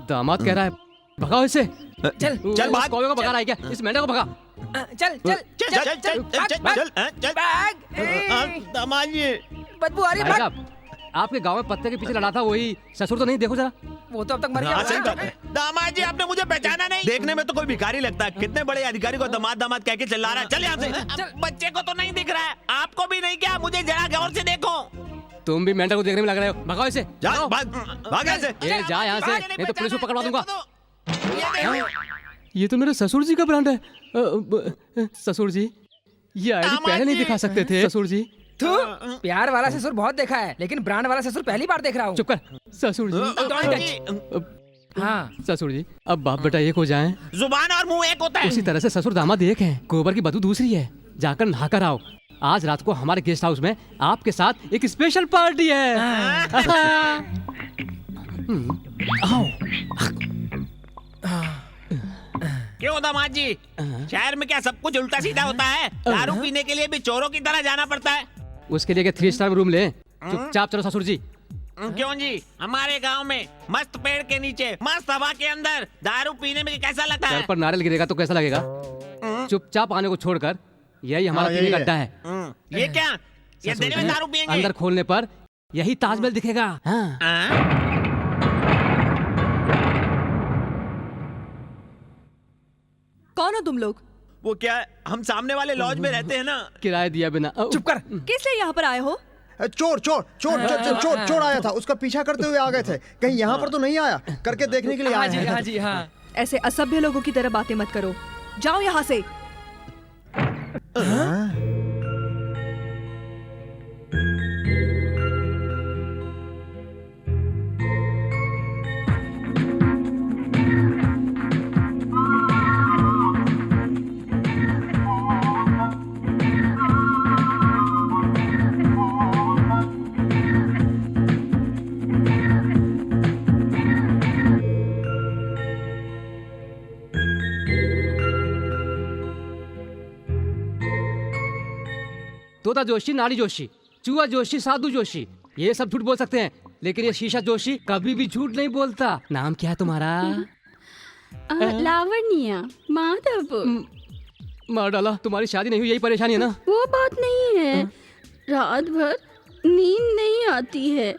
दामाद कह रहा है भगाओ इसे। चल चल भाग। कौवे को भगा रहा है क्या? इस मेंढक को भगा। चल चल चल चल चल भाग। दामाद जी, बदबू आ रही है, भाग। आपके गांव में पत्ते के पीछे लड़ा था वही ससुर तो नहीं? देखो जरा, वो तो अब तक मर गया। दामाद जी, आपने मुझे पहचाना नहीं? देखने में तो कोई भिखारी लगता है। कितने बड़े अधिकारी को दामाद दामाद कह के चिल्ला रहा है। चल यहाँ से। बच्चे को तो नहीं दिख रहा है, आपको भी नहीं क्या? मुझे जरा गौर से देखो। तुम भी मेंढक को देखने में लग रहे हो। भगाओ इसे। भाग भाग यहाँ से। ये जा यहाँ से, नहीं तो पुलिस को पकड़वा दूंगा। ये तो मेरे ससुर जी का ब्रांड है। ससुर जी, ये आईडी पहले नहीं दिखा सकते थे। ससुर जी, प्यार वाला ससुर बहुत देखा है, लेकिन ब्रांड वाला ससुर पहली बार देख रहा हूँ। चुप कर। ससुर जी, हाँ ससुर जी, अब बाप बेटा एक हो जाएं। जुबान और मुंह एक होता है। उसी तरह से ससुर दामाद एक हैं। गोबर की बदबू दूसरी है। जाकर नहाकर आओ। आज रात को हमारे गेस्ट हाउस में आपके साथ एक स्पेशल पार्टी है। आओ। दामाद जी, शहर में क्या सब कुछ उल्टा सीधा होता है? दारू पीने के लिए भी चोरों की तरह जाना पड़ता है। उसके लिए 3 स्टार रूम ले। चुपचाप चलो ससुर जी। क्यों जी? हमारे गांव में मस्त पेड़ के नीचे मस्त हवा के अंदर दारू पीने में कैसा लगता है? सर पर नारियल गिरेगा तो कैसा लगेगा? चुपचाप आने को छोड़कर यही हमारा पीने का अड्डा है। ये क्या? ये दिन में दारू पियेंगे? अंदर खोलने पर यही ताजमहल दिखेगा। कौन हो तुम लोग? वो क्या है, हम सामने वाले लॉज में रहते हैं ना। किराया दिया बिना। चुप कर। किस लिए यहाँ पर आए हो? चोर चोर चोर चोर चोर चोर आया था, उसका पीछा करते हुए आ गए थे। कहीं यहाँ पर तो नहीं आया, करके देखने के लिए आए हैं। हाँ जी हाँ। ऐसे असभ्य लोगों की तरह बातें मत करो, जाओ यहाँ से। तोता जोशी, नाड़ी जोशी, चूहा जोशी, साधु जोशी, ये सब झूठ बोल सकते हैं, लेकिन ये शीशा जोशी कभी भी झूठ नहीं बोलता। नाम क्या है तुम्हारा? लावण्या माधव। मार डाला, तुम्हारी शादी नहीं हुई यही परेशानी है ना? वो बात नहीं है, रात भर नींद नहीं आती है।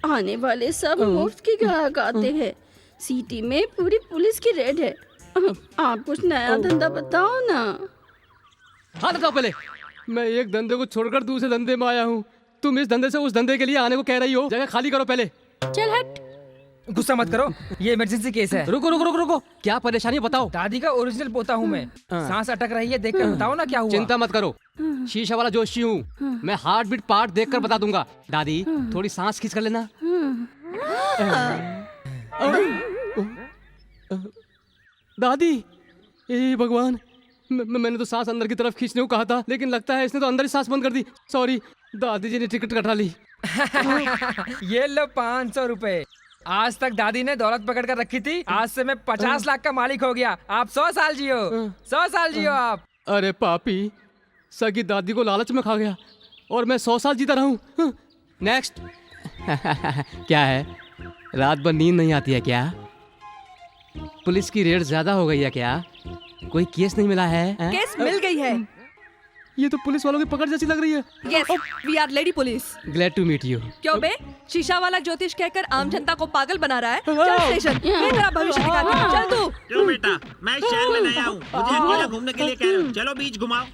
आने वाले सब मुफ्त की ग्राहक आते हैं। सिटी में पूरी पुलिस की रेड है। आप कुछ नया धंधा बताओ ना। हाँ बताओ पहले। मैं एक धंधे को छोड़कर दूसरे धंधे में आया हूँ। तुम इस धंधे से उस धंधे के लिए आने को कह रही हो। जगह खाली करो पहले। चल हट। गुस्सा मत करो, ये इमरजेंसी केस है। रुको रुको रुको रुको, क्या परेशानी बताओ। दादी का ओरिजिनल पोता हूँ मैं। सांस अटक रही है, देखकर बताओ ना क्या हुआ। चिंता मत करो, शीशा वाला जोशी हूँ मैं। हार्ट बीट पार्ट देखकर बता दूंगा। दादी थोड़ी सांस खींच कर लेना। दादी, ए भगवान, मैंने तो सांस अंदर की तरफ खींचने को कहा था, लेकिन लगता है इसने तो अंदर ही सांस बंद कर दी। सॉरी, दादी जी ने टिकट कटा ली। ये लो 500 रुपए। आज तक दादी ने दौलत पकड़ कर रखी थी, आज से मैं 50 लाख का मालिक हो गया। आप 100 साल जियो, 100 साल जियो आप। अरे पापी, सगी दादी को लालच में खा गया और मैं 100 साल जीता रहूं। नेक्स्ट। क्या है, रात भर नींद नहीं आती है क्या? पुलिस की रेड ज्यादा हो गई है क्या? कोई केस नहीं मिला है? केस मिल गई है। ये तो पुलिस वालों की पकड़ जैसी लग रही है। Yes, we are lady police. Glad to meet you. क्यों बे? शीशा वाला ज्योतिष कहकर आम जनता को पागल बना रहा है। चल स्टेशन, मैं तेरा भविष्य दिखाती हूँ। चल तू। क्यों बेटा, मैं शहर में नया हूँ, मुझे अकेला घूमने के लिए कह रहे हो। चलो बीच घुमाओ।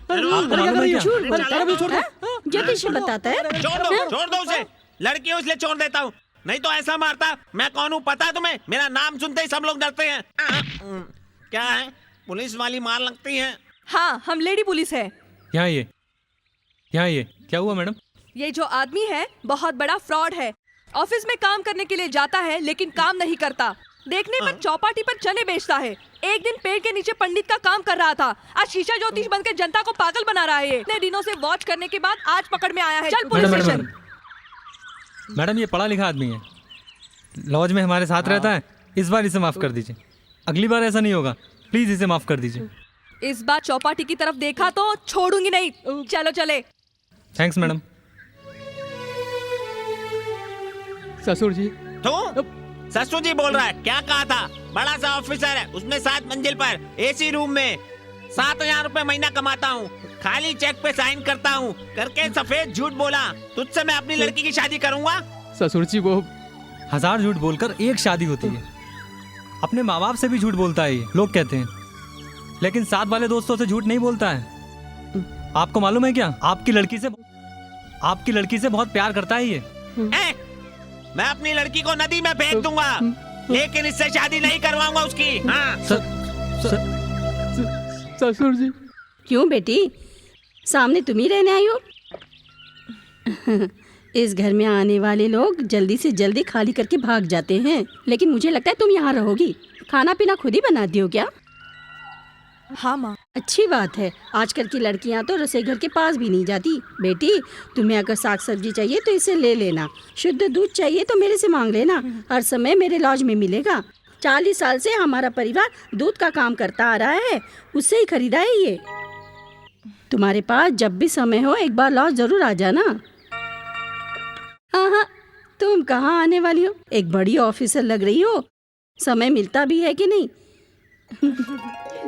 ज्योतिष बताता है। छोड़ दो उसे। लड़की हो इसलिए छोड़ देता हूँ, नहीं तो ऐसा मारता। मैं कौन हूँ पता है तुम्हें? मेरा नाम सुनते ही सब लोग डरते हैं। क्या है, पुलिस वाली मार लगती है? हाँ, हम लेडी पुलिस है। यहाँ ये क्या हुआ मैडम? ये जो आदमी है बहुत बड़ा फ्रॉड है। ऑफिस में काम करने के लिए जाता है लेकिन काम नहीं करता। देखने पर चौपाटी पर चने बेचता है। एक दिन पेड़ के नीचे पंडित का काम कर रहा था, आज शीशा ज्योतिष बनकर जनता को पागल बना रहा है। इतने दिनों से वॉच करने के बाद आज पकड़ में आया है। चल पुलिस स्टेशन। मैडम, ये पढ़ा लिखा आदमी है, लॉज में हमारे साथ रहता है। इस बार इसे माफ कर दीजिए, अगली बार ऐसा नहीं होगा। प्लीज इसे माफ कर दीजिए। इस बार चौपाटी की तरफ देखा तो छोड़ूंगी नहीं। चलो चले। Thanks madam. ससुर जी। तो ससुर जी बोल रहा है? क्या कहा था? बड़ा सा ऑफिसर है, उसमें 7 मंजिल पर एसी रूम में 7,000 रुपए महीना कमाता हूँ। खाली चेक पे साइन करता हूँ करके सफेद झूठ बोला। तुझसे मैं अपनी लड़की की शादी करूंगा। ससुर जी, वो 1000 झूठ बोलकर एक शादी होती है। अपने माँ बाप से भी झूठ बोलता है ये, लोग कहते हैं, लेकिन साथ वाले दोस्तों से झूठ नहीं बोलता है। आपको मालूम है क्या, आपकी लड़की से बहुत प्यार करता है ये। मैं अपनी लड़की को नदी में फेंक दूंगा, लेकिन इससे शादी नहीं करवाऊंगा उसकी। हाँ। ससुर जी। क्यों बेटी, सामने तुम ही रहने आई हो? इस घर में आने वाले लोग जल्दी से जल्दी खाली करके भाग जाते हैं, लेकिन मुझे लगता है तुम यहाँ रहोगी। खाना पीना खुद ही बनाती हो क्या? हाँ माँ। अच्छी बात है, आजकल की लड़कियाँ तो रसोई घर के पास भी नहीं जाती। बेटी, तुम्हें अगर साग सब्जी चाहिए तो इसे ले लेना, शुद्ध दूध चाहिए तो मेरे से मांग लेना, हर समय मेरे लॉज में मिलेगा। 40 साल से हमारा परिवार दूध का काम करता आ रहा है, उससे ही खरीदा है ये। तुम्हारे पास जब भी समय हो एक बार लॉज जरूर आ जाना। हाँ हाँ, तुम कहाँ आने वाली हो? एक बड़ी ऑफिसर लग रही हो, समय मिलता भी है कि नहीं?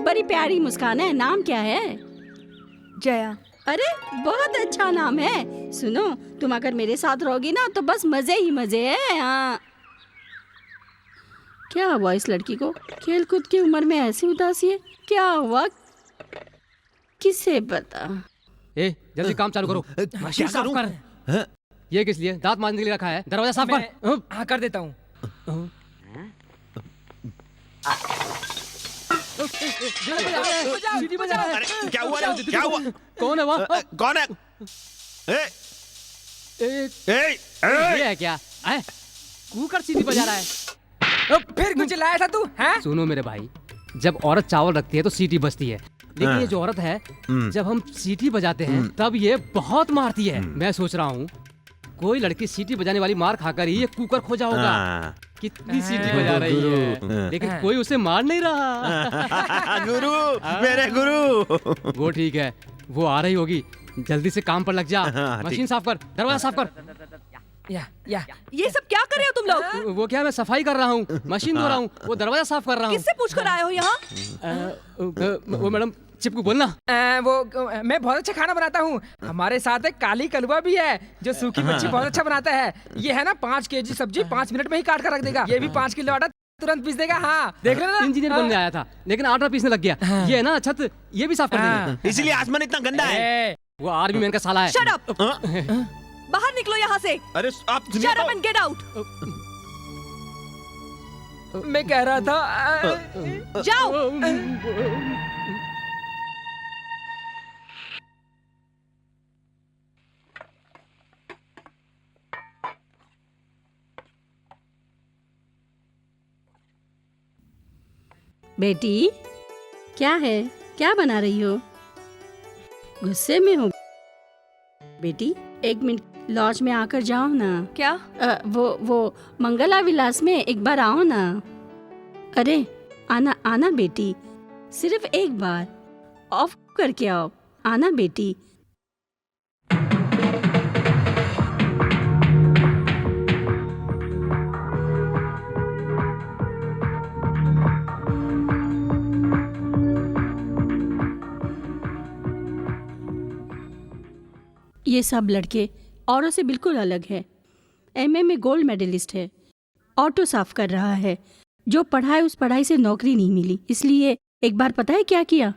बड़ी प्यारी मुस्कान है, नाम क्या है? जया। अरे बहुत अच्छा नाम है। सुनो, तुम अगर मेरे साथ रहोगी ना तो बस मजे ही मजे है। हाँ, क्या हुआ इस लड़की को? खेल कूद की उम्र में ऐसी उदासी है, क्या हुआ किसे पता। ए, जल्दी काम चालू करो। मशीन साफ कर। ये किस लिए? दांत मांजने के लिए रखा है, दरवाजा साफ कर। हाँ कर देता हूँ। क्या हुआ रे? क्या हुआ? कौन है वहाँ? कौन है? ये है क्या? कुकर सीटी बजा रहा है। फिर कुछ लाया था तू? हैं? सुनो मेरे भाई, जब औरत चावल रखती है तो सीटी बजती है, लेकिन ये जो औरत है जब हम सीटी बजाते हैं तब ये बहुत मारती है। मैं सोच रहा हूँ कोई लड़की सीटी बजाने वाली मार खाकर ही ये कुकर खोजा होगा। कितनी सीटी बजा रही है, लेकिन कोई उसे मार नहीं रहा। गुरु, मेरे गुरु। वो ठीक है, वो आ रही होगी, जल्दी से काम पर लग जा। मशीन साफ कर, दरवाजा साफ कर। या ये सब क्या कर रहे हो तुम लोग? वो क्या, मैं सफाई कर रहा हूँ, मशीन धो रहा हूँ, वो दरवाजा साफ कर रहा हूँ। किससे पूछ कर आए हो यहाँ? वो मैडम चिपकू बोलना। मैं बहुत अच्छा खाना बनाता हूँ। हमारे साथ एक काली कलवा भी है जो सूखी मच्छी बहुत अच्छा बनाता है। ये है ना 5 केजी सब्जी 5 मिनट में ही काट कर रख देगा। ये भी 5 किलो आटा तुरंत पीस देगा। हाँ देख लेना। इंजीनियर बनने आया था लेकिन आटा पीसने लग गया। ये है ना छत, ये भी साफ कर देंगे। इसीलिए आसमान इतना गंदा है। वो आर्मी मैन का साला है। Shut up! बाहर निकलो यहाँ से। अरे आप shut up and get out. मैं कह रहा था जाओ। बेटी, क्या है? क्या बना रही हो? गुस्से में हो? बेटी 1 मिनट लॉज में आकर जाओ ना। क्या? वो मंगला विलास में एक बार आओ ना। अरे आना आना बेटी, सिर्फ एक बार ऑफ करके आओ। आना बेटी। ये सब लड़के औरों से बिल्कुल अलग है। एमए में गोल्ड मेडलिस्ट है, ऑटो साफ कर रहा है। जो पढ़ा है उस पढ़ाई से नौकरी नहीं मिली, इसलिए एक बार पता है क्या किया?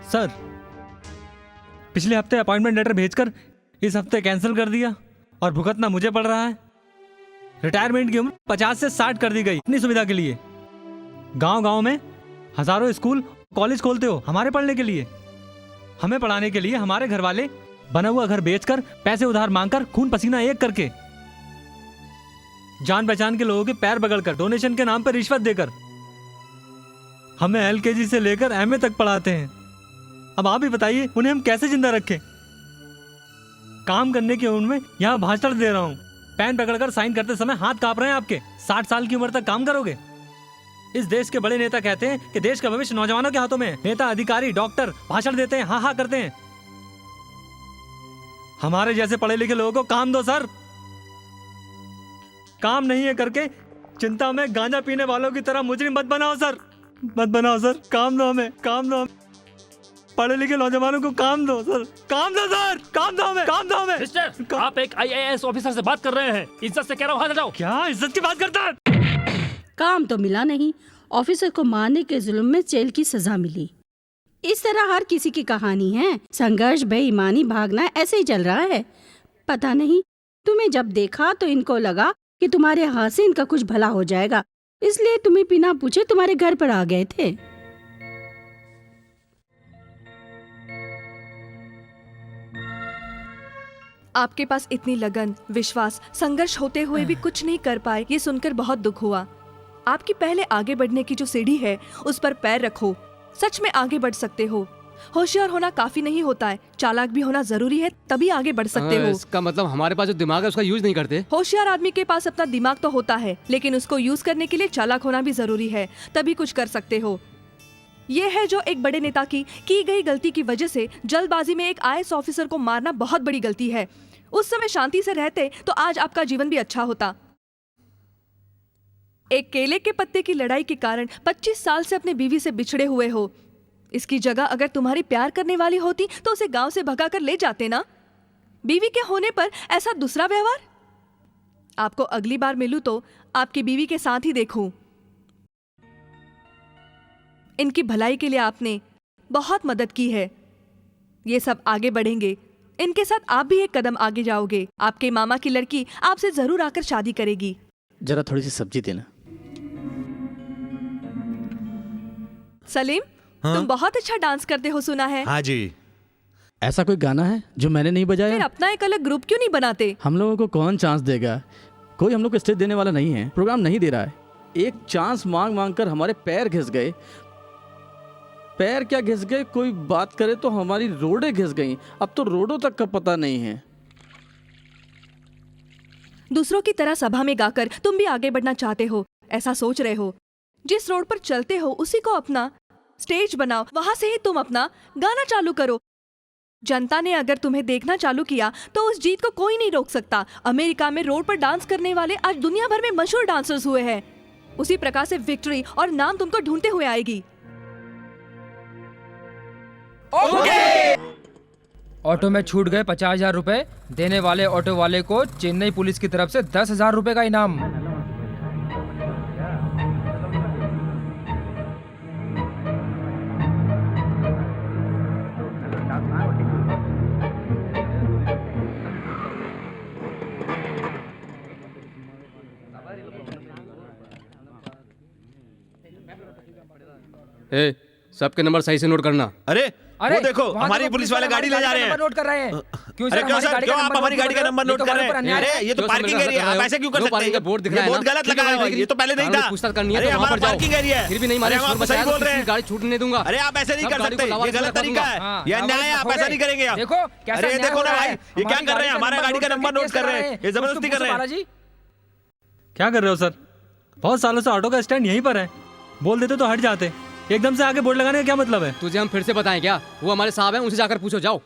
सर, पिछले हफ्ते अपॉइंटमेंट लेटर भेजकर इस हफ्ते कैंसिल कर दिया और भुगतना मुझे पड़ रहा है। रिटायरमेंट की उम्र 50 से 60 कर दी गई अपनी सुविधा के लिए। गांव-गांव में हजारों स्कूल कॉलेज खोलते हो हमारे पढ़ने के लिए। हमें पढ़ाने के लिए हमारे घर वाले बना हुआ घर बेचकर, पैसे उधार मांगकर, खून पसीना एक करके, जान पहचान के लोगों के पैर बगड़कर, डोनेशन के नाम पर रिश्वत देकर हमें LKG से लेकर MA तक पढ़ाते हैं। अब आप ही बताइए उन्हें हम कैसे जिंदा रखें? काम करने की उम्र में यहाँ भाषण दे रहा हूँ, पेन पकड़कर साइन करते समय हाथ कांप रहे हैं आपके। 60 साल की उम्र तक काम करोगे? इस देश के बड़े नेता कहते हैं कि देश का भविष्य नौजवानों के हाथों में है। नेता, अधिकारी, डॉक्टर भाषण देते हैं, हाँ हाँ करते हैं। हमारे जैसे पढ़े लिखे लोगों को काम दो सर। काम नहीं है करके चिंता में गांजा पीने वालों की तरह मुजरिम मत बनाओ सर, मत बनाओ सर। काम दो हमें, काम दो हमें। पढ़े लिखे नौजवानों को काम दो सर, काम दो सर, काम दो हमें, काम दो हमें। मिस्टर, आप एक IAS ऑफिसर से बात कर रहे हैं। इज्जत से कह रहा हूँ, हाथ हटाओ। क्या इज्जत की बात करता है? काम तो मिला नहीं, ऑफिसर को मारने के जुल्म में जेल की सजा मिली। इस तरह हर किसी की कहानी है। संघर्ष, बेईमानी, भागना ऐसे ही चल रहा है। पता नहीं, तुम्हें जब देखा तो इनको लगा कि तुम्हारे हाथ से इनका कुछ भला हो जाएगा, इसलिए तुम्हें बिना पूछे तुम्हारे घर पर आ गए थे। आपके पास इतनी लगन, विश्वास, संघर्ष होते हुए भी कुछ नहीं कर पाए, ये सुनकर बहुत दुख हुआ। आपकी पहले आगे बढ़ने की जो सीढ़ी है उस पर पैर रखो, सच में आगे बढ़ सकते हो। होशियार होना काफी नहीं होता है, चालाक भी होना जरूरी है, तभी आगे बढ़ सकते हो। इसका मतलब हमारे पास जो दिमाग है उसका यूज नहीं करते। होशियार आदमी के पास अपना दिमाग तो होता है, लेकिन उसको यूज करने के लिए चालाक होना भी जरूरी है, तभी कुछ कर सकते हो। ये है जो एक बड़े नेता की गई गलती की वजह से जल्दबाजी में एक IAS ऑफिसर को मारना बहुत बड़ी गलती है। उस समय शांति से रहते तो आज आपका जीवन भी अच्छा होता। एक केले के पत्ते की लड़ाई के कारण 25 साल से अपने बीवी से बिछड़े हुए हो। इसकी जगह अगर तुम्हारी प्यार करने वाली होती तो उसे गांव से भगाकर ले जाते ना। बीवी के होने पर ऐसा दूसरा व्यवहार। आपको अगली बार मिलूं तो आपकी बीवी के साथ ही देखूं। इनकी भलाई के लिए आपने बहुत मदद की है। ये सब आगे बढ़ेंगे, इनके साथ आप भी एक कदम आगे जाओगे। आपके मामा की लड़की आपसे जरूर आकर शादी करेगी। जरा थोड़ी सी सब्जी देना। सलीम, तुम बहुत अच्छा डांस करते हो सुना है। हाँ जी। ऐसा कोई गाना है जो मैंने नहीं बजाया? फिर अपना एक अलग ग्रुप क्यों नहीं बनाते? हम लोगों को कौन चांस देगा? कोई हम लोग को स्टेज देने वाला नहीं है, प्रोग्राम नहीं दे रहा है। एक चांस मांग मांग कर हमारे पैर घिस गए। पैर क्या घिस गए, कोई बात करे तो हमारी रोडें घिस गई। अब तो रोडों तक का पता नहीं है। दूसरों की तरह सभा में गाकर तुम भी आगे बढ़ना चाहते हो, ऐसा सोच रहे हो। जिस रोड पर चलते हो उसी को अपना स्टेज बनाओ, वहां से ही तुम अपना गाना चालू करो। जनता ने अगर तुम्हें देखना चालू किया तो उस जीत को कोई नहीं रोक सकता। अमेरिका में रोड पर डांस करने वाले आज दुनिया भर में मशहूर डांसर्स हुए हैं। उसी प्रकार से विक्ट्री और नाम तुमको ढूंढते हुए आएगी। ऑटो में छूट गए 50,000 रुपए। देने वाले ऑटो वाले को चेन्नई पुलिस की तरफ से 10,000 रुपए का इनाम। ए, सबके नंबर सही से नोट करना। अरे अरे वो देखो वहाँ हमारी देखो, पुलिस वाले गाड़ी ले जा रहे हैं। नोट कर रहे हैं। क्यों अरे क्यों सर, क्यों आप हमारी गाड़ी का नंबर नोट कर रहे हैं? अरे ये तो क्यों पार्किंग समझ एरिया है, आप ऐसे क्यों कर जो सकते पार्किंग का हैं? बोर्ड दिख ये रहा है बहुत ना, गलत ठीक लगा है, है, ये तो पहले नहीं था। पूछताछ करनी है अरे तो वहाँ हमारा पर जाओ। पार्किंग एरिया है, फिर भी नहीं अरे माने, आप शोर सही मचाया बोल तो रहे किसी हैं। गाड़ी छूटने दूंगा। अरे आप ऐसे नहीं सब कर गाड़ी सकते, को ये लावारिस गलत रखूंगा। तरीका है, हाँ, ये लावारिस अन्याय है, आप रखोगे। ऐसा नहीं करेंगे आप। देखो कैसा अरे अन्याय देखो हो ना रहा भाई, है। ये क्या कर रहे हैं? हमारा गाड़ी का नंबर नोट कर रहे हैं, ये जबरदस्ती कर रहे हैं। बालाजी क्या कर रहे हो सर? बहुत सालों से ऑटो का स्टैंड यहीं पर है, बोल देते तो हट जाते। एकदम से आगे बोर्ड लगाने का क्या मतलब है? तुझे हम फिर से बताएं क्या? वो हमारे साहब हैं, उनसे जाकर पूछो, जाओ।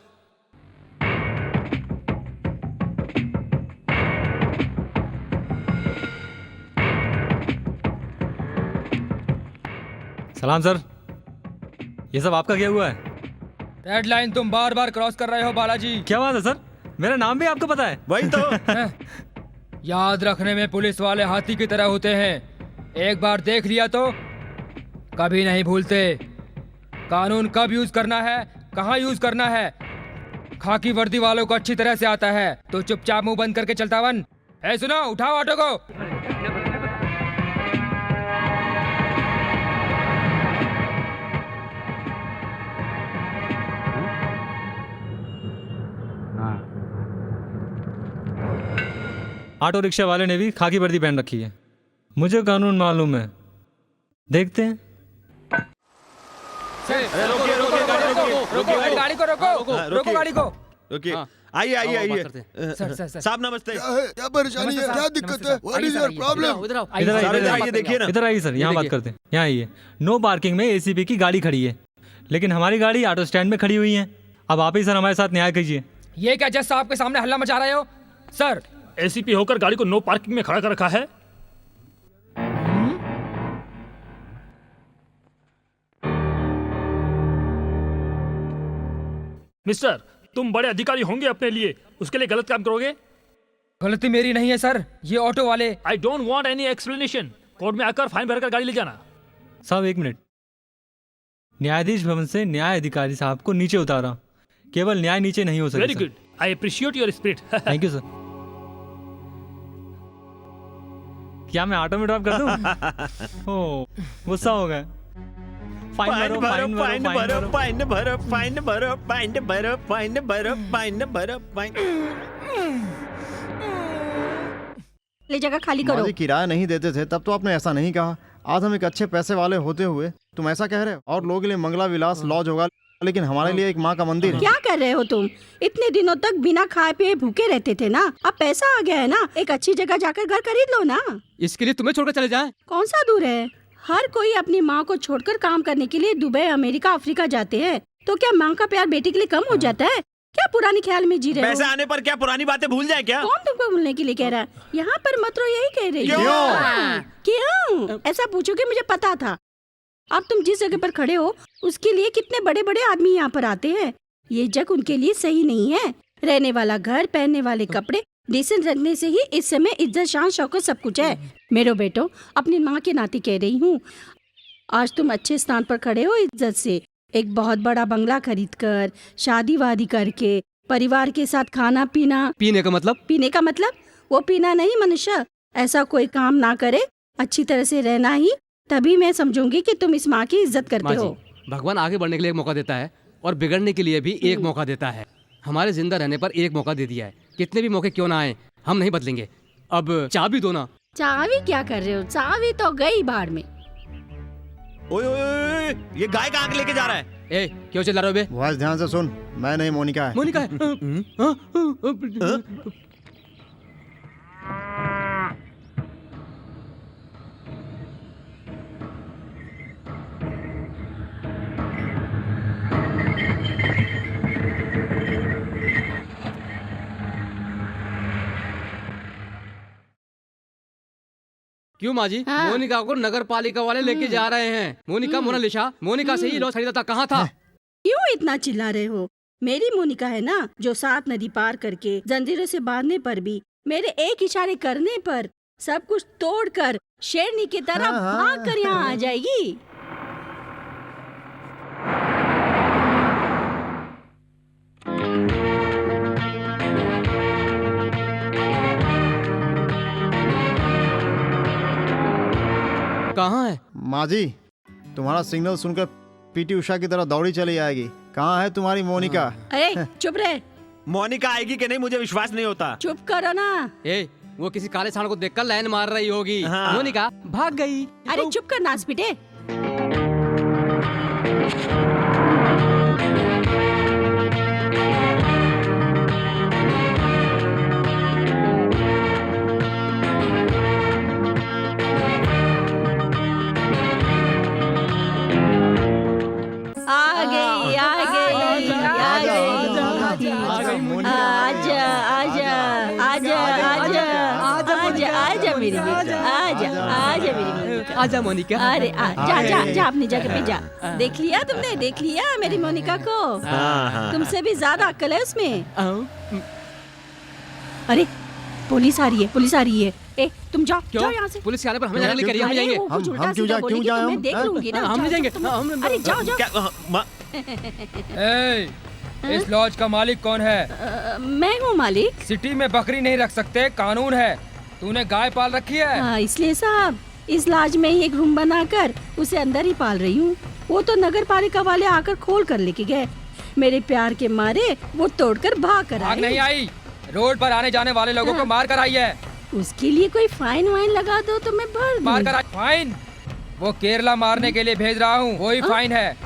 सलाम सर, ये सब आपका क्या हुआ है? रेड लाइन तुम बार बार क्रॉस कर रहे हो बालाजी। क्या बात है सर, मेरा नाम भी आपको पता है? वही तो याद रखने में पुलिस वाले हाथी की तरह होते हैं। एक बार देख लिया तो कभी नहीं भूलते। कानून कब यूज करना है, कहाँ यूज करना है, खाकी वर्दी वालों को अच्छी तरह से आता है। तो चुपचाप मुंह बंद करके चलता वन। ए सुनो, उठाओ ऑटो को। ऑटो रिक्शा वाले ने भी खाकी वर्दी पहन रखी है। मुझे कानून मालूम है, देखते हैं। रोको गाड़ी को, रोको गाड़ी को। रुकिए, आइए आइए आइए। Sir, sir. साहब नमस्ते। क्या परेशानी है, क्या दिक्कत है? What is your problem? इधर आइए, देखिए ना। इधर आइए सर, यहाँ बात करते हैं। यहाँ आइए। नो पार्किंग में एसीपी की गाड़ी खड़ी है, लेकिन हमारी गाड़ी ऑटो स्टैंड में खड़ी हुई है। अब आप ही सर हमारे साथ न्याय कीजिए। ये क्या जज साहब के सामने हल्ला मचा रहे हो? सर, एसीपी होकर गाड़ी को नो पार्किंग में खड़ा कर रखा है। मिस्टर, तुम बड़े अधिकारी होंगे अपने लिए, उसके लिए गलत काम करोगे? गलती मेरी नहीं है सर, ये ऑटो वाले। आई don't want any explanation. Court में आकर फाइन भरकर गाड़ी ले जाना। साहब एक मिनट, न्यायाधीश भवन से न्याय अधिकारी साहब को नीचे उतारा। केवल न्याय नीचे नहीं हो सकता। Very good, I appreciate your spirit. Thank you sir. क्या मैं ऑटो में ड्रॉप कर दूं? ओह, गुस्सा हो गया। फाइन भरो, फाइन भरो, फाइन भरो, फाइन भरो, फाइन भरो, फाइन भरो, फाइन भरो, फाइन भरो, फाइन। ले जगह खाली करो। माजी किराया नहीं देते थे तब तो आपने ऐसा नहीं कहा। आज हम एक अच्छे पैसे वाले होते हुए तुम ऐसा कह रहे हो। और लोगों के लिए मंगला विलास लॉज होगा, लेकिन हमारे लिए एक माँ का मंदिर है। क्या कर रहे हो तुम? इतने दिनों तक बिना खाए पिए भूखे रहते थे ना, अब पैसा आ गया है ना, एक अच्छी जगह जाकर घर खरीद लो ना। इसके लिए तुम्हें छोड़कर चले जाएं? कौन सा दूर है? हर कोई अपनी माँ को छोड़कर काम करने के लिए दुबई, अमेरिका, अफ्रीका जाते हैं। तो क्या माँ का प्यार बेटी के लिए कम हो जाता है? क्या पुरानी ख्याल में जी रहे हो? पैसे आने पर क्या पुरानी बातें भूल जाए क्या? कौन तुमको भूलने के लिए कह रहा है? यहाँ पर मत रहो, यही कह रही हूँ। क्यों? ऐसा पूछोगे, मुझे पता था। अब तुम जिस जगह पर खड़े हो उसके लिए कितने बड़े बड़े आदमी यहाँ पर आते हैं। ये जगह उनके लिए सही नहीं है। रहने वाला घर, पहनने वाले कपड़े, डिसेंट रखने से ही इस समय इज्जत, शान, शौकत सब कुछ है। मेरे बेटो, अपनी माँ के नाते कह रही हूँ, आज तुम अच्छे स्थान पर खड़े हो इज्जत से। एक बहुत बड़ा बंगला खरीद कर, शादी वादी करके, परिवार के साथ खाना पीना। पीने का मतलब? पीने का मतलब वो पीना नहीं मनुष्य, ऐसा कोई काम ना करे, अच्छी तरह से रहना ही, तभी मैं समझूंगी कि तुम इस माँ की इज्जत करते हो। भगवान आगे बढ़ने के लिए एक मौका देता है और बिगड़ने के लिए भी एक मौका देता है। हमारे जिंदा रहने पर एक मौका दे दिया है, कितने भी मौके क्यों ना आए, हम नहीं बदलेंगे। अब चाबी दो ना। चाबी क्या कर रहे हो? चाबी तो गई बाढ़ में। ओए ओए ओए, ये गाय कहाँ लेके जा रहा है? ए, क्यों चिल्ला रहे हो बे? बस ध्यान से सुन, मैं नहीं, मोनिका है। मोनिका है? क्यों माँ जी? हाँ। मोनिका को नगर पालिका वाले लेके जा रहे हैं। मोनिका, मोनालिसा, मोनिका से ही लॉस खरीदा था, कहाँ था? क्यों इतना चिल्ला रहे हो? मेरी मोनिका है ना, जो 7 नदी पार करके, जंजीरों से बांधने पर भी, मेरे एक इशारे करने पर सब कुछ तोड़कर शेरनी की तरह भाग कर यहाँ आ जाएगी। कहाँ है? माँ जी, तुम्हारा सिग्नल सुनकर पीटी उषा की तरह दौड़ी चली आएगी। कहाँ है तुम्हारी मोनिका? अरे चुप रहे। मोनिका आएगी कि नहीं मुझे विश्वास नहीं होता। चुप करो ना। ए, वो किसी काले सांड को देखकर लाइन मार रही होगी। हाँ। मोनिका भाग गई। अरे चुप कर नाच पिटे। आजा मोनिका। अरे जा जा जा अपनी जगह पे जा। देख लिया तुमने? देख लिया मेरी मोनिका को? तुमसे भी ज्यादा अक्ल है उसमें। अरे पुलिस आ रही है, पुलिस आ रही है। ए तुम जाओ, जाओ यहाँ से। पुलिस आने पर हमें जाने के लिए हम जाएंगे। हम क्यों जाए? मैं देख लूंगी ना। हम नहीं जाएंगे। अरे जाओ जाओ। इस लॉज का मालिक कौन है? मैं हूँ मालिक। सिटी में बकरी नहीं रख सकते, कानून है। तूने गाय पाल रखी है? इसलिए साहब इस लॉज में ही एक रूम बनाकर उसे अंदर ही पाल रही हूँ। वो तो नगर पालिका वाले आकर खोल कर लेके गए। मेरे प्यार के मारे वो तोड़कर भाग कर भाग नहीं आई, रोड पर आने जाने वाले लोगों को मार कर आई है। उसके लिए कोई फाइन वाइन लगा दो तो मैं भर दूँ। मार कर आई? फाइन? वो केरला मारने के लिए भेज रहा हूँ, वही फाइन है।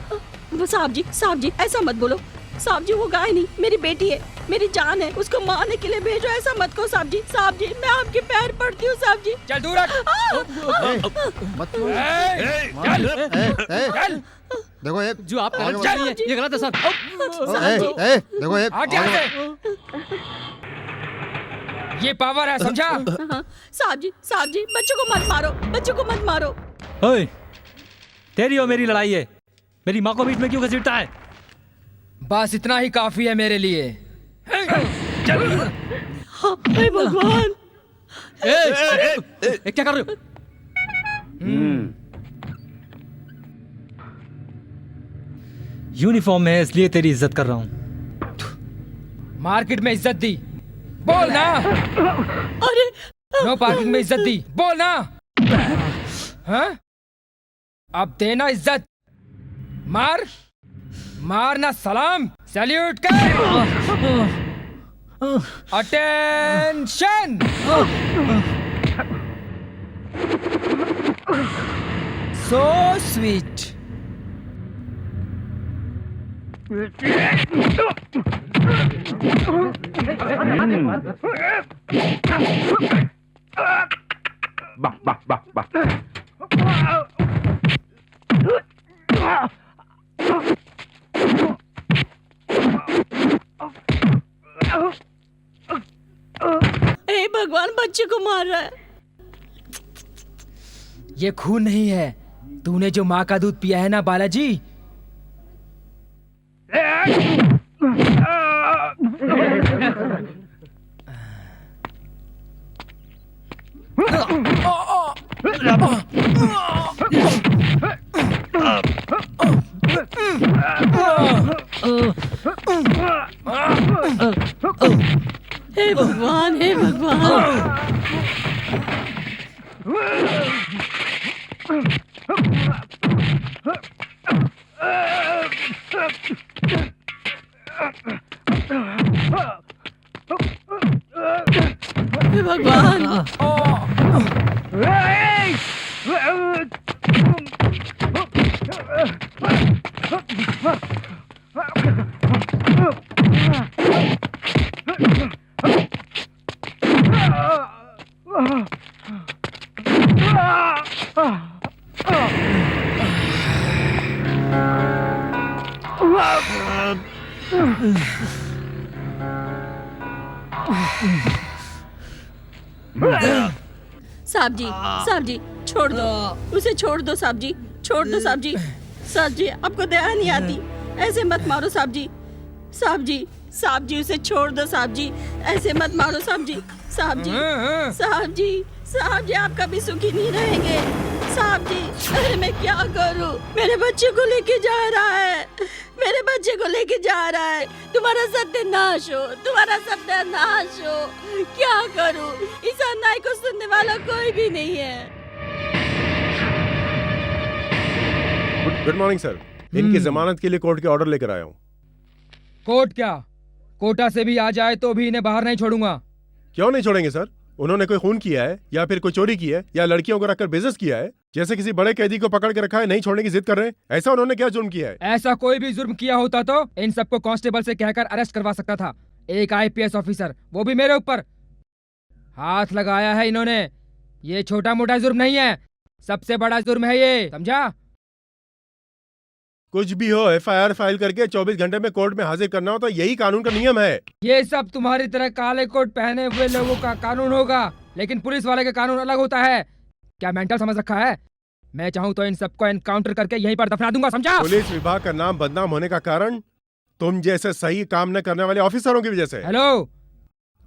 साहब जी ऐसा मत बोलो। साहब जी वो गाय नहीं, मेरी बेटी है, मेरी जान है, उसको मारने के लिए भेजो, ऐसा मत कहो साहब जी। साहब जी मैं आपके पैर पड़ती हूँ साहब जी। चल दूर हट। देखो ये जो आप करना चाहिए ये गलत है सर। देखो ये ये पावर है, समझा? साहब जी बच्चों को मत मारो, बच्चों को मत मारो। ओए, तेरी और मेरी लड़ाई है, मेरी माँ को बीच में क्यों घसीटता है? बस इतना ही काफी है मेरे लिए। हे भगवान। क्या कर रहे हो? यूनिफॉर्म में है इसलिए तेरी इज्जत कर रहा हूँ। मार्केट में इज्जत दी, बोल ना। अरे नो पार्किंग में इज्जत दी, बोल ना। हाँ? अब देना इज्जत, मारना सलाम, सैल्यूट कर। अटेंशन। So sweet. हे भगवान, बच्चे को मार रहा है। ये खून नहीं है, तूने जो माँ का दूध पिया है ना बालाजी। हे भगवान, हे भगवान। हे भगवान। साहब जी, छोड़ दो उसे, छोड़ दो साहब जी, छोड़ दो साहब जी। साहब जी, आपको दया नहीं आती, ऐसे मत मारो साहब जी। साहब जी, साहब जी, उसे छोड़ दो साहब जी, ऐसे मत मारो साहब जी। साहब जी, साहब जी, साहब जी, आप कभी सुखी नहीं रहेंगे साहब जी। अरे मैं क्या करूं, मेरे बच्चे को लेके जा रहा है, मेरे बच्चे को लेके जा रहा है। तुम्हारा सत्यानाश हो, तुम्हारा सत्यानाश हो। क्या करूं, इस अन्याय को सुनने वाला कोई भी नहीं है। गुड मॉर्निंग सर, इनकी जमानत के लिए कोर्ट के ऑर्डर लेकर आया हूँ। कोर्ट क्या, कोटा से भी आ जाए तो भी इन्हें बाहर नहीं छोड़ूंगा। क्यों नहीं छोड़ेंगे सर? उन्होंने कोई खून किया है या फिर कोई चोरी की है या लड़कियों को रखकर बिजनेस किया है? जैसे किसी बड़े कैदी को पकड़ के रखा है, नहीं छोड़ने की जिद कर रहे हैं, ऐसा उन्होंने क्या जुर्म किया है? ऐसा कोई भी जुर्म किया होता तो इन सबको कांस्टेबल से कहकर अरेस्ट करवा सकता था। एक IPS ऑफिसर, वो भी मेरे ऊपर हाथ लगाया है इन्होंने। ये छोटा मोटा जुर्म नहीं है, सबसे बड़ा जुर्म है ये, समझा? कुछ भी हो, FIR फाइल करके 24 घंटे में कोर्ट में हाजिर करना हो तो यही कानून का नियम है। ये सब तुम्हारी तरह काले कोट पहने हुए लोगों का कानून होगा, लेकिन पुलिस वाले का कानून अलग होता है। क्या मेंटल समझ रखा है? मैं चाहूँ तो इन सबको एनकाउंटर करके यहीं पर दफना दूंगा, समझा? पुलिस विभाग का नाम बदनाम होने का कारण तुम जैसे सही काम न करने वाले ऑफिसरों की वजह से। हेलो,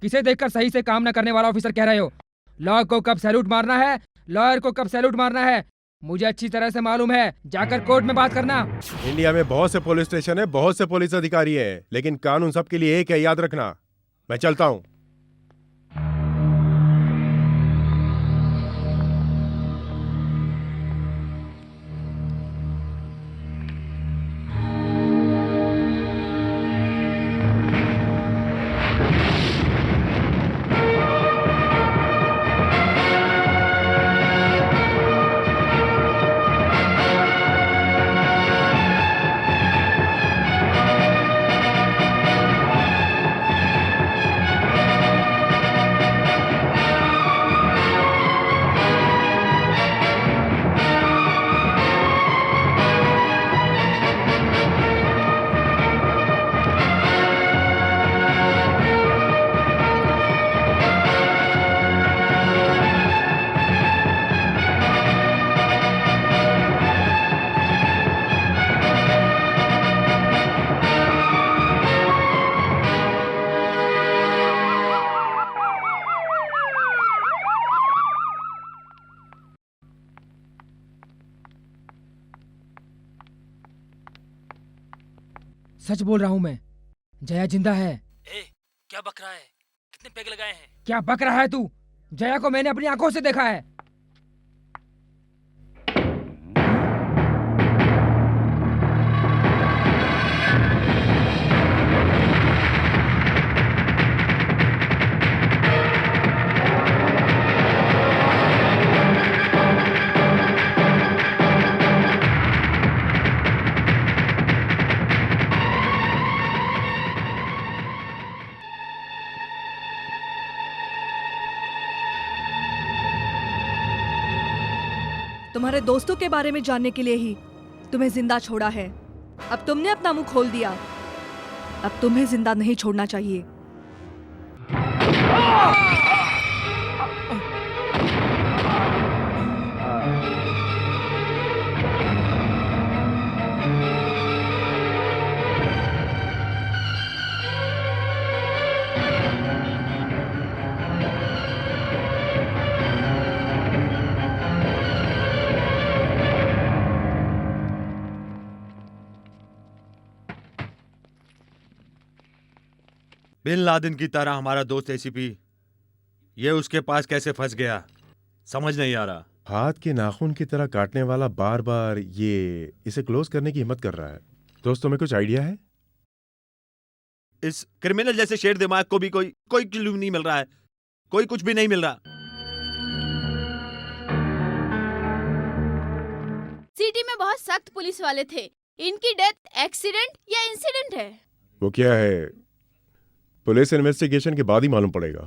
किसे देखकर सही से काम न करने वाला ऑफिसर कह रहे हो? लॉ को कब सैल्यूट मारना है, लॉयर को कब सैल्यूट मारना है, मुझे अच्छी तरह से मालूम है। जाकर कोर्ट में बात करना। इंडिया में बहुत से पुलिस स्टेशन है, बहुत से पुलिस अधिकारी हैं, लेकिन कानून सबके लिए एक है, याद रखना। मैं चलता हूँ। सच बोल रहा हूँ मैं, जया जिंदा है। क्या बक रहा है? कितने पैग लगाए हैं? क्या बक रहा है तू? जया को मैंने अपनी आंखों से देखा है। तुम्हारे दोस्तों के बारे में जानने के लिए ही तुम्हें जिंदा छोड़ा है। अब तुमने अपना मुंह खोल दिया, अब तुम्हें जिंदा नहीं छोड़ना चाहिए। बिन लादेन की तरह हमारा दोस्त एसीपी, ये उसके पास कैसे फंस गया समझ नहीं आ रहा। हाथ के नाखून की तरह काटने वाला बार बार ये इसे क्लोज करने की हिम्मत कर रहा है। दोस्तों में कुछ आइडिया है? इस क्रिमिनल जैसे शेर दिमाग को भी कोई क्लू नहीं मिल रहा है, कोई कुछ भी नहीं मिल रहा। सिटी में बहुत सख्त पुलिस वाले थे। इनकी डेथ एक्सीडेंट या इंसिडेंट है? वो क्या है, पुलिस इन्वेस्टिगेशन के बाद ही मालूम पड़ेगा।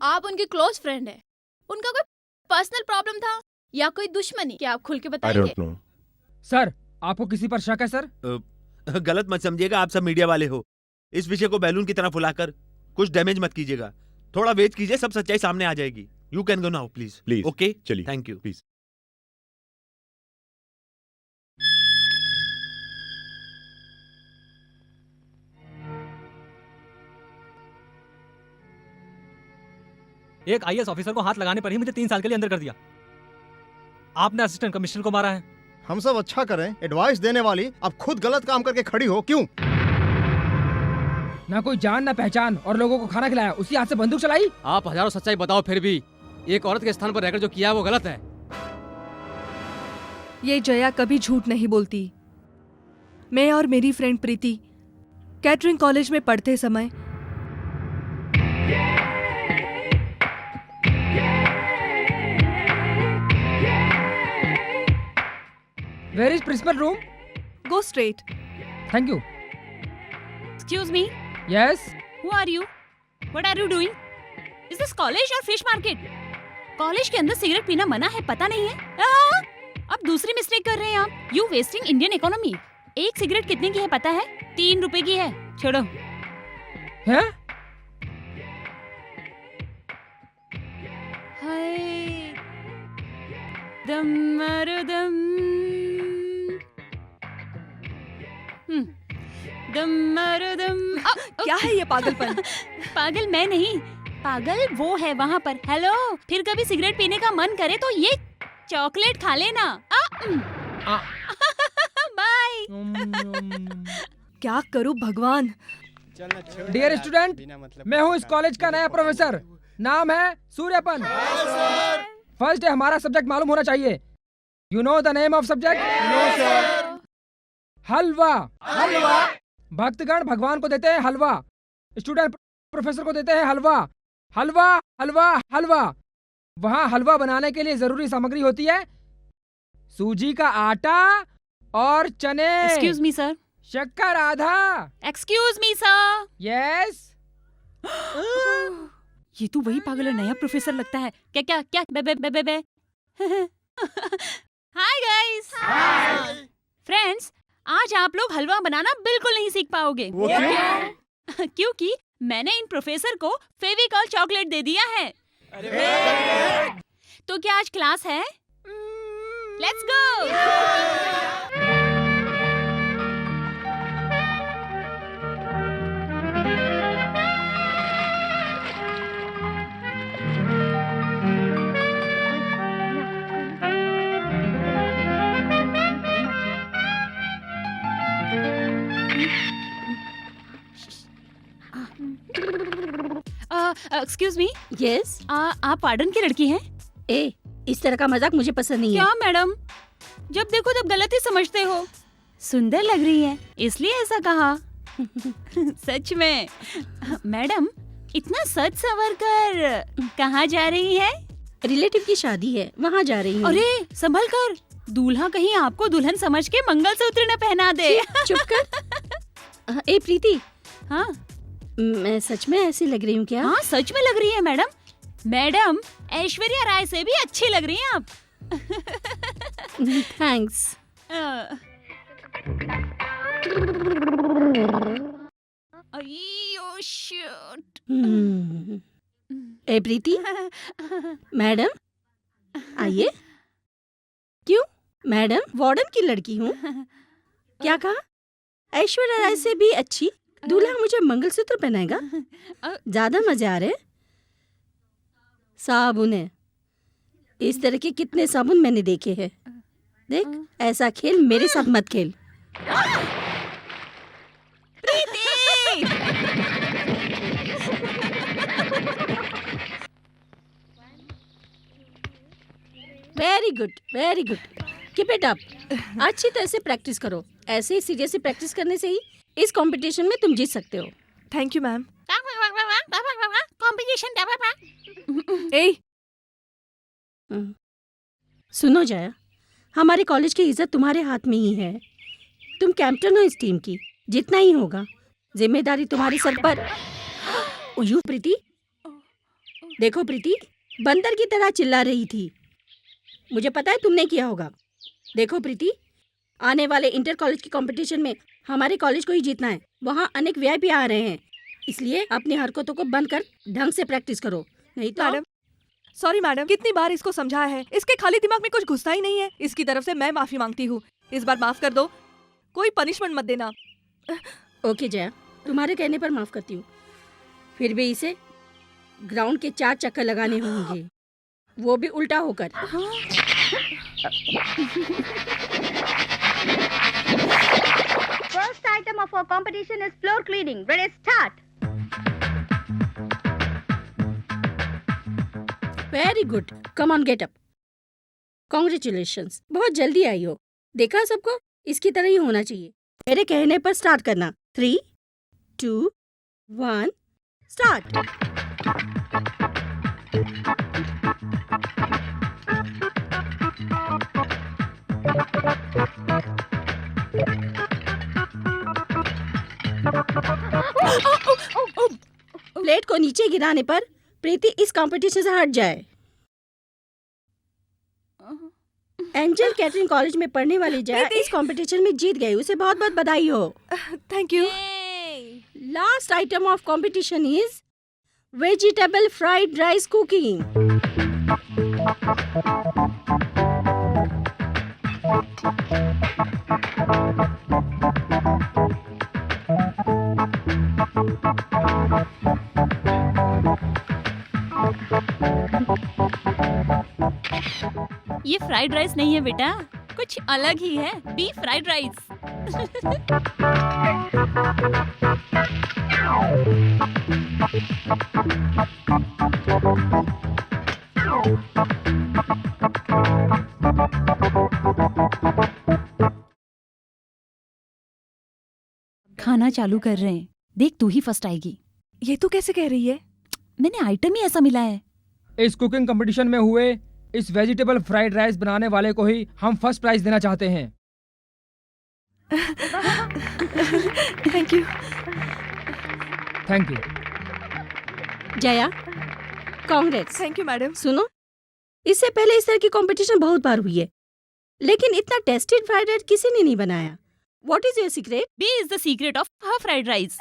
आप उनके क्लोज फ्रेंड हैं। उनका कोई पर्सनल प्रॉब्लम था या कोई दुश्मनी? क्या आप खुल के I बताएंगे? don't know. सर, आपको किसी पर शक है सर? गलत मत समझिएगा, आप सब मीडिया वाले हो। इस विषय को बैलून की तरह फुलाकर कुछ डैमेज मत कीजिएगा। थोड़ा वेट कीजिए, सब सच्चाई सामने आ जाएगी। You can go now please. Please okay, चलिए। Thank you. प्लीज। एक आईएएस ऑफिसर को हाथ लगाने पर ही मुझे 3 साल के लिए अंदर कर दिया। आपने असिस्टेंट कमिश्नर को मारा है। हम सब अच्छा करें, एडवाइस देने वाली अब खुद गलत काम करके खड़ी हो क्यों? ना कोई जान ना पहचान और लोगों को खाना खिलाया, उसी हाथ से बंदूक चलाई। आप हजारों सच्चाई बताओ, फिर भी एक औरत के स्थान पर रहकर जो किया वो गलत है। ये जया कभी झूठ नहीं बोलती। मैं और मेरी फ्रेंड प्रीति कैटरिंग कॉलेज में पढ़ते समय Where is principal room? Go straight. Thank you. Excuse me. Yes. Who are you? What are you doing? Is this college or fish market? College के अंदर सिगरेट पीना मना है, पता नहीं है? अब दूसरी मिस्टेक कर रहे हैं आप। You wasting Indian economy. एक सिगरेट कितने की है पता है? 3 रुपए की है। छोड़ो। हैं? हाय दम मारो दम। दम मारो दम। क्या है ये पागलपन? पागल मैं नहीं, पागल वो है वहाँ पर। हेलो, फिर कभी सिगरेट पीने का मन करे तो ये चॉकलेट खा लेना। बाय। क्या करूं भगवान? डियर स्टूडेंट, मैं हूँ इस कॉलेज का नया प्रोफेसर। नाम है सूर्यपन। फर्स्ट डे हमारा सब्जेक्ट मालूम होना चाहिए। You know the name of subject? No sir. हलवा। हलवा। भक्तगण भगवान को देते हैं हलवा, स्टूडेंट प्रोफेसर को देते हैं हलवा। हलवा हलवा हलवा। वहाँ हलवा बनाने के लिए जरूरी सामग्री होती है सूजी का आटा और चने। Excuse me sir. शक्कर आधा। Excuse me sir. यस। ये तो वही पागल और नया प्रोफेसर लगता है। क्या क्या क्या बे बे बे बे बे। Hi guys. फ्रेंड्स, आज आप लोग हलवा बनाना बिल्कुल नहीं सीख पाओगे। वो क्यों? क्योंकि मैंने इन प्रोफेसर को फेविकॉल चॉकलेट दे दिया है। तो क्या आज क्लास है? Let's go. Excuse me. Yes. आप पार्डन की लड़की हैं? ए, इस तरह का मजाक मुझे पसंद नहीं है। क्या मैडम, जब देखो तब गलत ही समझते हो। सुंदर लग रही है इसलिए ऐसा कहा। सच में मैडम, इतना सच संवर कर कहाँ जा रही है? रिलेटिव की शादी है, वहाँ जा रही हूँ। अरे संभल कर, दूल्हा कहीं आपको दुल्हन समझ के मंगलसूत्र न पहना दे। चुप कर। ए प्रीति। हाँ, मैं सच में ऐसी लग रही हूँ क्या? हाँ सच में लग रही है मैडम। मैडम, ऐश्वर्या राय से भी अच्छी लग रही हैं आप। थैंक्स। अय्यो शिट। ए प्रीति, मैडम आइए। क्यों मैडम, वार्डन की लड़की हूँ। क्या कहा? ऐश्वर्या राय से भी अच्छी दूल्हा मुझे मंगलसूत्र पहनाएगा? ज्यादा मजे आ रहे। साबुन है, इस तरह के कितने साबुन मैंने देखे हैं। देख, ऐसा खेल मेरे साथ मत खेल। Very good, very good, keep it up. अच्छी तरह से प्रैक्टिस करो। ऐसे ही सीरियसली प्रैक्टिस करने से ही इस कंपटीशन में तुम जीत सकते हो। Thank you ma'am. कंपटीशन। ए सुनो जया, हमारे कॉलेज की इज्जत तुम्हारे हाथ में ही है। तुम कैप्टन हो इस टीम की, जितना ही होगा जिम्मेदारी तुम्हारे सर पर। ओयो प्रीति, देखो प्रीति, बंदर की तरह चिल्ला रही थी। मुझे पता है तुमने किया होगा। देखो प्रीति, आने वाले इंटर कॉलेज की कंपटीशन में हमारे कॉलेज को ही जीतना है। वहाँ अनेक वीआईपी आ रहे हैं, इसलिए अपनी हरकतों को बंद कर ढंग से प्रैक्टिस करो, नहीं तो। मैडम, सॉरी मैडम, कितनी बार इसको समझाया है, इसके खाली दिमाग में कुछ घुसता ही नहीं है। इसकी तरफ से मैं माफी मांगती हूँ। इस बार माफ कर दो, कोई पनिशमेंट मत देना। ओके जया, तुम्हारे कहने पर माफ करती हूँ। फिर भी इसे ग्राउंड के 4 चक्कर लगाने होंगे, वो भी उल्टा होकर। First item of our competition is floor cleaning. Ready, start. Very good, come on get up. Congratulations, बहुत जल्दी आई हो। देखा सबको, इसकी तरह ही होना चाहिए। मेरे कहने पर स्टार्ट करना। 3, 2, 1, स्टार्ट। प्लेट को नीचे गिराने पर प्रीति इस कंपटीशन से हट जाए। एंजल कैटरिंग कॉलेज में पढ़ने वाली जया इस कंपटीशन में जीत गई। उसे बहुत बहुत बधाई हो। Thank you. Last item of competition is vegetable fried rice cooking. ये फ्राइड राइस नहीं है बेटा, कुछ अलग ही है। Beef fried rice. खाना चालू कर रहे हैं, देख तू ही फर्स्ट आएगी। ये तू कैसे कह रही है? मैंने आइटम ही ऐसा मिला है। इस कुकिंग कंपटीशन में हुए इस वेजिटेबल फ्राइड राइस बनाने वाले को ही हम फर्स्ट प्राइज देना चाहते हैं। Thank you. Thank you Jaya, congrats. Thank you madam. सुनो, इससे पहले इस तरह की कंपटीशन बहुत बार हुई है, लेकिन इतना टेस्टेड फ्राइड राइस किसी ने नहीं बनाया। What is your secret? B is the secret of her fried rice.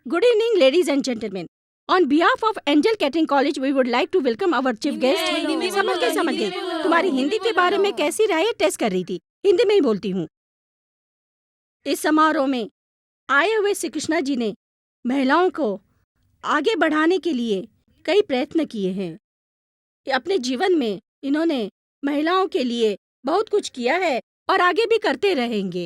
Good evening ladies and gentleman. On behalf of Angel Catering College, we would like to welcome our chief guest. समझ गए। तुम्हारी हिंदी के बारे में कैसी राय test कर रही थी, हिंदी में ही बोलती हूँ। इस समारोह में आए हुए श्री कृष्णा जी ने महिलाओं को आगे बढ़ाने के लिए कई प्रयत्न किए हैं। अपने जीवन में इन्होंने महिलाओं के लिए बहुत कुछ किया है और आगे भी करते रहेंगे।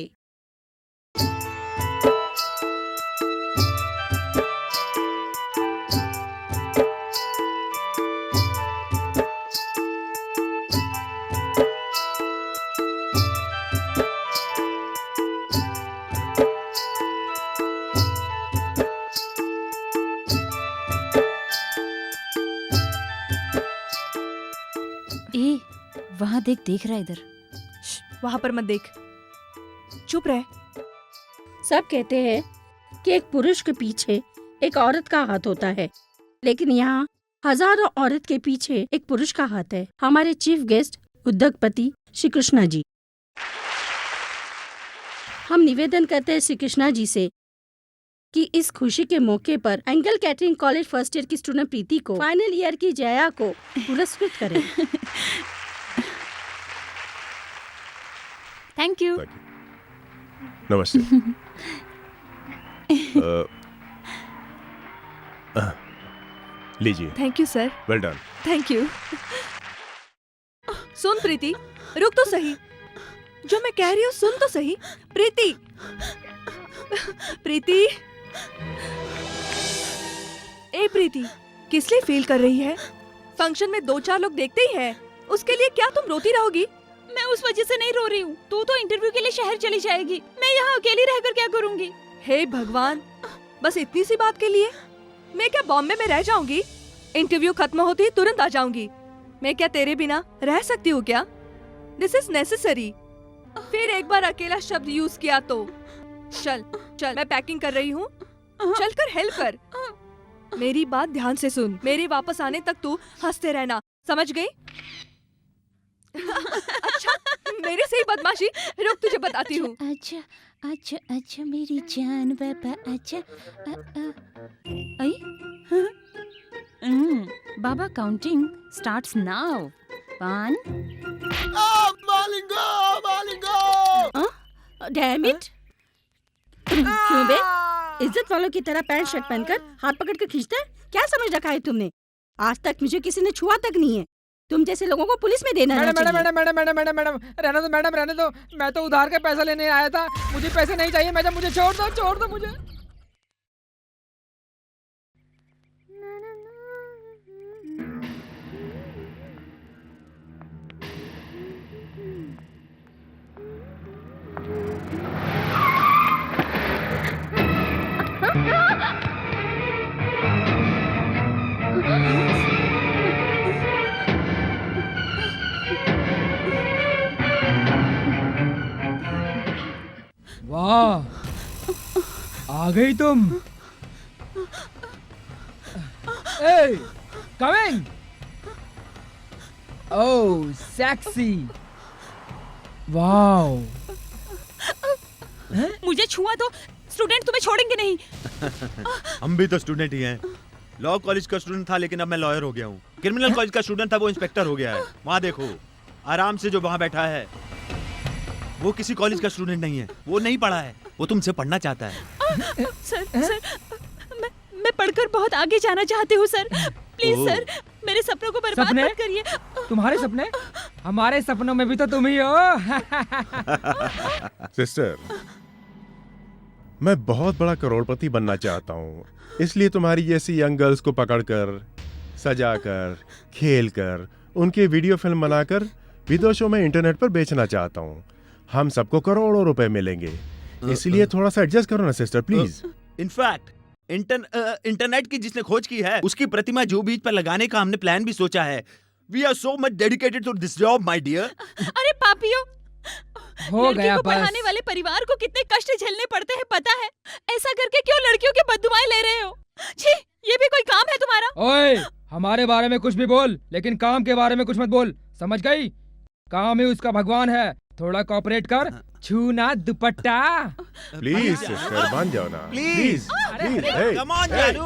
वहाँ देख रहा है इधर। वहाँ पर मत देख, चुप रह। सब कहते हैं कि एक पुरुष के पीछे एक औरत का हाथ होता है, लेकिन यहाँ हजारों औरत के पीछे एक पुरुष का हाथ है। हमारे चीफ गेस्ट उद्योगपति श्री कृष्णा जी, हम निवेदन करते हैं श्री कृष्णा जी से कि इस खुशी के मौके पर angle catering college first year की स्टूडेंट प्रीति को फाइनल ईयर की जया को पुरस्कृत करें। Thank you. नमस्ते। लीजिए। Thank you sir. Well done. Thank you. सुन प्रीति, रुक तो सही, जो मैं कह रही हूँ सुन तो सही। प्रीति, प्रीति, ए प्रीति, किस लिए फील कर रही है? फंक्शन में 2-4 लोग देखते ही हैं, उसके लिए क्या तुम रोती रहोगी? मैं उस वजह से नहीं रो रही हूँ। तू तो इंटरव्यू के लिए शहर चली जाएगी, मैं यहाँ अकेली रहकर क्या करूँगी? हे भगवान, बस इतनी सी बात के लिए मैं क्या बॉम्बे में रह जाऊंगी? इंटरव्यू खत्म होती ही तुरंत आ जाऊंगी। मैं क्या तेरे बिना रह सकती हूँ क्या? This is necessary. फिर एक बार अकेला शब्द यूज किया तो चल चल, मैं पैकिंग कर रही हूँ, चल कर हेल्प कर। मेरी बात ध्यान से सुन, मेरे वापस आने तक तू हंसते रहना, समझ गई? अच्छा, मेरे से ही बदमाशी। रुक, तुझे बताती हूँ। अच्छा अच्छा अच्छा मेरी जान बाबा, अच्छा आई बाबा, counting starts now. 1 damn it! क्यों बे? इज्जत वालों की तरह पैंट शर्ट पहनकर हाथ पकड़ कर खींचता है? क्या समझ रखा है तुमने? आज तक मुझे किसी ने छुआ तक नहीं है। तुम जैसे लोगों को पुलिस में देना मैडम चाहिए। Madam madam madam madam madam रहने दो मैडम, रहने दो। मैं तो उधार के पैसा लेने आया था, मुझे पैसे नहीं चाहिए मैडम, मुझे छोड़ दो मुझे। वाह, आ गई तुम। ए, कमिंग। ओह, सेक्सी। वाओ। मुझे छुआ तो स्टूडेंट तुम्हें छोड़ेंगे नहीं। हम भी तो स्टूडेंट ही हैं। लॉ कॉलेज का स्टूडेंट था लेकिन अब मैं लॉयर हो गया हूँ। क्रिमिनल कॉलेज का स्टूडेंट था, वो इंस्पेक्टर हो गया है। वहाँ देखो आराम से जो वहाँ बैठा है, वो किसी कॉलेज का स्टूडेंट नहीं है, वो नहीं पढ़ा है, वो तुमसे पढ़ना चाहता है। सर, मैं पढ़कर बहुत आगे जाना चाहती हूँ सर। प्लीज सर, मेरे सपनों को बर्बाद मत करिए। तुम्हारे सपने? हमारे सपनों में भी तो तुम ही हो। सिस्टर, मैं बहुत बड़ा करोड़पति बनना चाहता हूँ, इसलिए तुम्हारी जैसी यंग गर्ल्स को पकड़कर, सजाकर, खेलकर, उनके वीडियो फिल्म बनाकर विदेशों में इंटरनेट पर बेचना चाहता हूँ। हम सबको करोड़ों रुपए मिलेंगे, इसलिए थोड़ा सा एडजस्ट करो ना सिस्टर, प्लीज। इनफैक्ट इंटरनेट की जिसने खोज की है, उसकी प्रतिमा जूहू बीच पर लगाने का हमने प्लान भी सोचा है। We are so much dedicated to this job my dear. अरे पापियों, हो लड़की गया को बस। पढ़ाने वाले परिवार को कितने कष्ट झेलने पड़ते हैं पता है? ऐसा करके क्यों लड़कियों की बददुआएं ले रहे हो? छी, ये भी कोई काम है तुम्हारा? ओए, हमारे बारे में कुछ भी बोल, लेकिन काम के बारे में कुछ मत बोल, समझ गई? काम ही उसका भगवान है, थोड़ा कोऑपरेट कर। छूना दुपट्टा। प्लीज सिस्टर, मान जाओ ना, प्लीज प्लीज। कम ऑन जानू।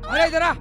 अरे इधर आ।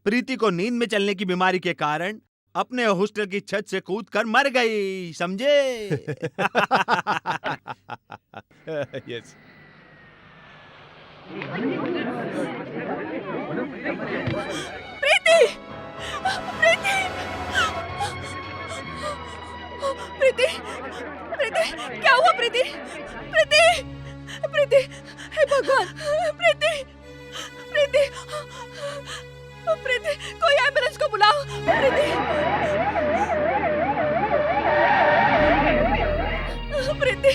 प्रीति को नींद में चलने की बीमारी के कारण अपने हॉस्टल की छत से कूदकर मर गई, समझे? यस। प्रीति! प्रीति, प्रीति, क्या हुआ प्रीति? प्रीति, प्रीति, हे भगवान, प्रीति, प्रीति, प्रीति, कोई एम्बुलेंस को बुलाओ, Preeti, Preeti,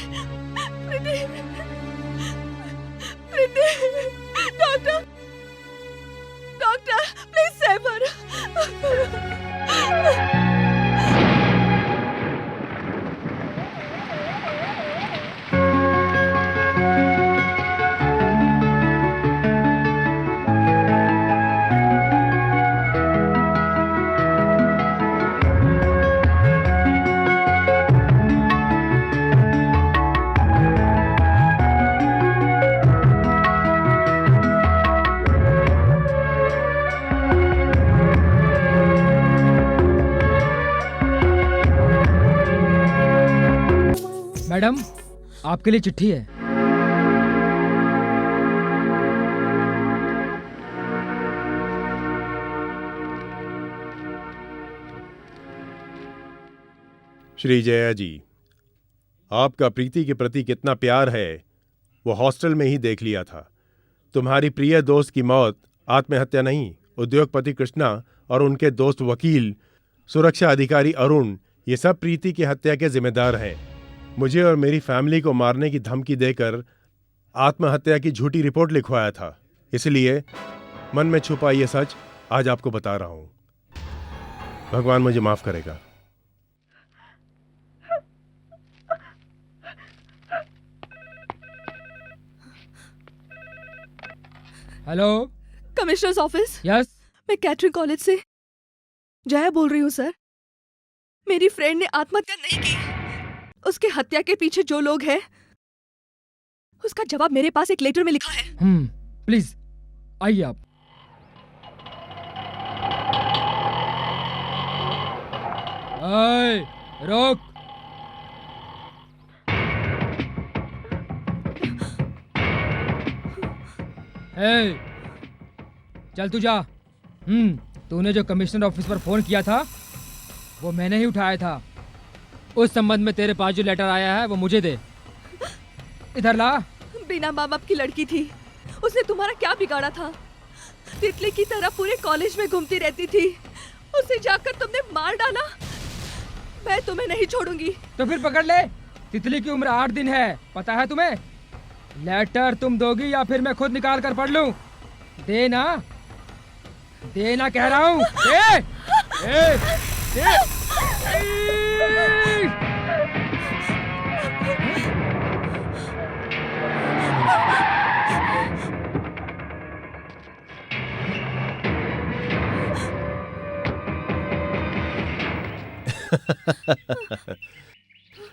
Preeti, Preeti, doctor, doctor, please save her. Madam, आपके लिए चिट्ठी है। श्री जया जी, आपका प्रीति के प्रति कितना प्यार है वो हॉस्टल में ही देख लिया था। तुम्हारी प्रिय दोस्त की मौत आत्महत्या नहीं, उद्योगपति कृष्णा और उनके दोस्त वकील, सुरक्षा अधिकारी अरुण, ये सब प्रीति की हत्या के जिम्मेदार हैं। मुझे और मेरी फैमिली को मारने की धमकी देकर आत्महत्या की झूठी रिपोर्ट लिखवाया था। इसलिए मन में छुपा ये सच आज आपको बता रहा हूं। भगवान मुझे माफ करेगा। Hello, commissioners office. यस, मैं कैटरिंग कॉलेज से जया बोल रही हूँ सर। मेरी फ्रेंड ने आत्महत्या नहीं की। उसके हत्या के पीछे जो लोग हैं, उसका जवाब मेरे पास एक लेटर में लिखा है। प्लीज आइए आप। रोक। चल तू जा। तूने जो कमिश्नर ऑफिस पर फोन किया था वो मैंने ही उठाया था। उस संबंध में तेरे पास जो लेटर आया है वो मुझे दे। इधर ला। बिना माँ बाप की लड़की थी, उसने तुम्हारा क्या बिगाड़ा था? तितली की तरह पूरे कॉलेज में घूमती रहती थी, उसे जाकर तुमने मार डाला। मैं तुम्हें नहीं छोड़ूंगी। तो फिर पकड़ ले। तितली की उम्र 8 दिन है, पता है तुम्हें? लेटर तुम दोगी या फिर मैं खुद निकाल कर पढ़ लूं? देना, देना कह रहा हूं।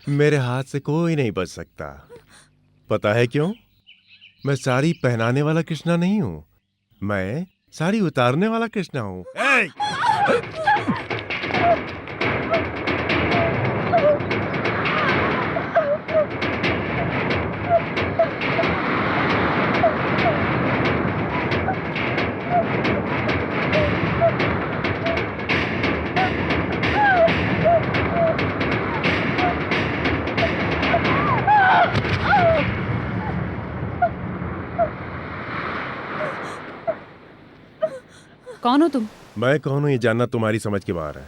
मेरे हाथ से कोई नहीं बच सकता। पता है क्यों? मैं साड़ी पहनाने वाला कृष्णा नहीं हूं, मैं साड़ी उतारने वाला कृष्णा हूं। कौन हो तुम? मैं कौन हूं ये जानना तुम्हारी समझ के बाहर है।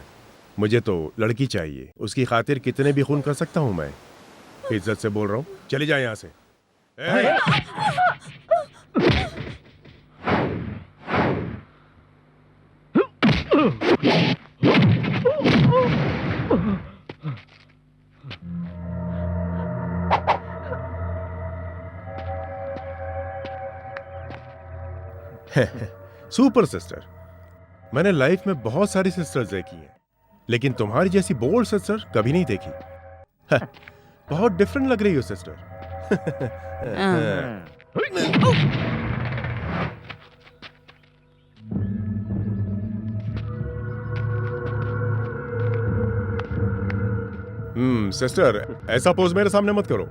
मुझे तो लड़की चाहिए, उसकी खातिर कितने भी खून कर सकता हूं मैं। इज्जत से बोल रहा हूं, चली जाए यहां से। सुपर सिस्टर, मैंने लाइफ में बहुत सारी सिस्टर्स देखी हैं, लेकिन तुम्हारी जैसी बोल्ड सिस्टर कभी नहीं देखी। बहुत डिफरेंट लग रही हो सिस्टर। सिस्टर, ऐसा पोज मेरे सामने मत करो।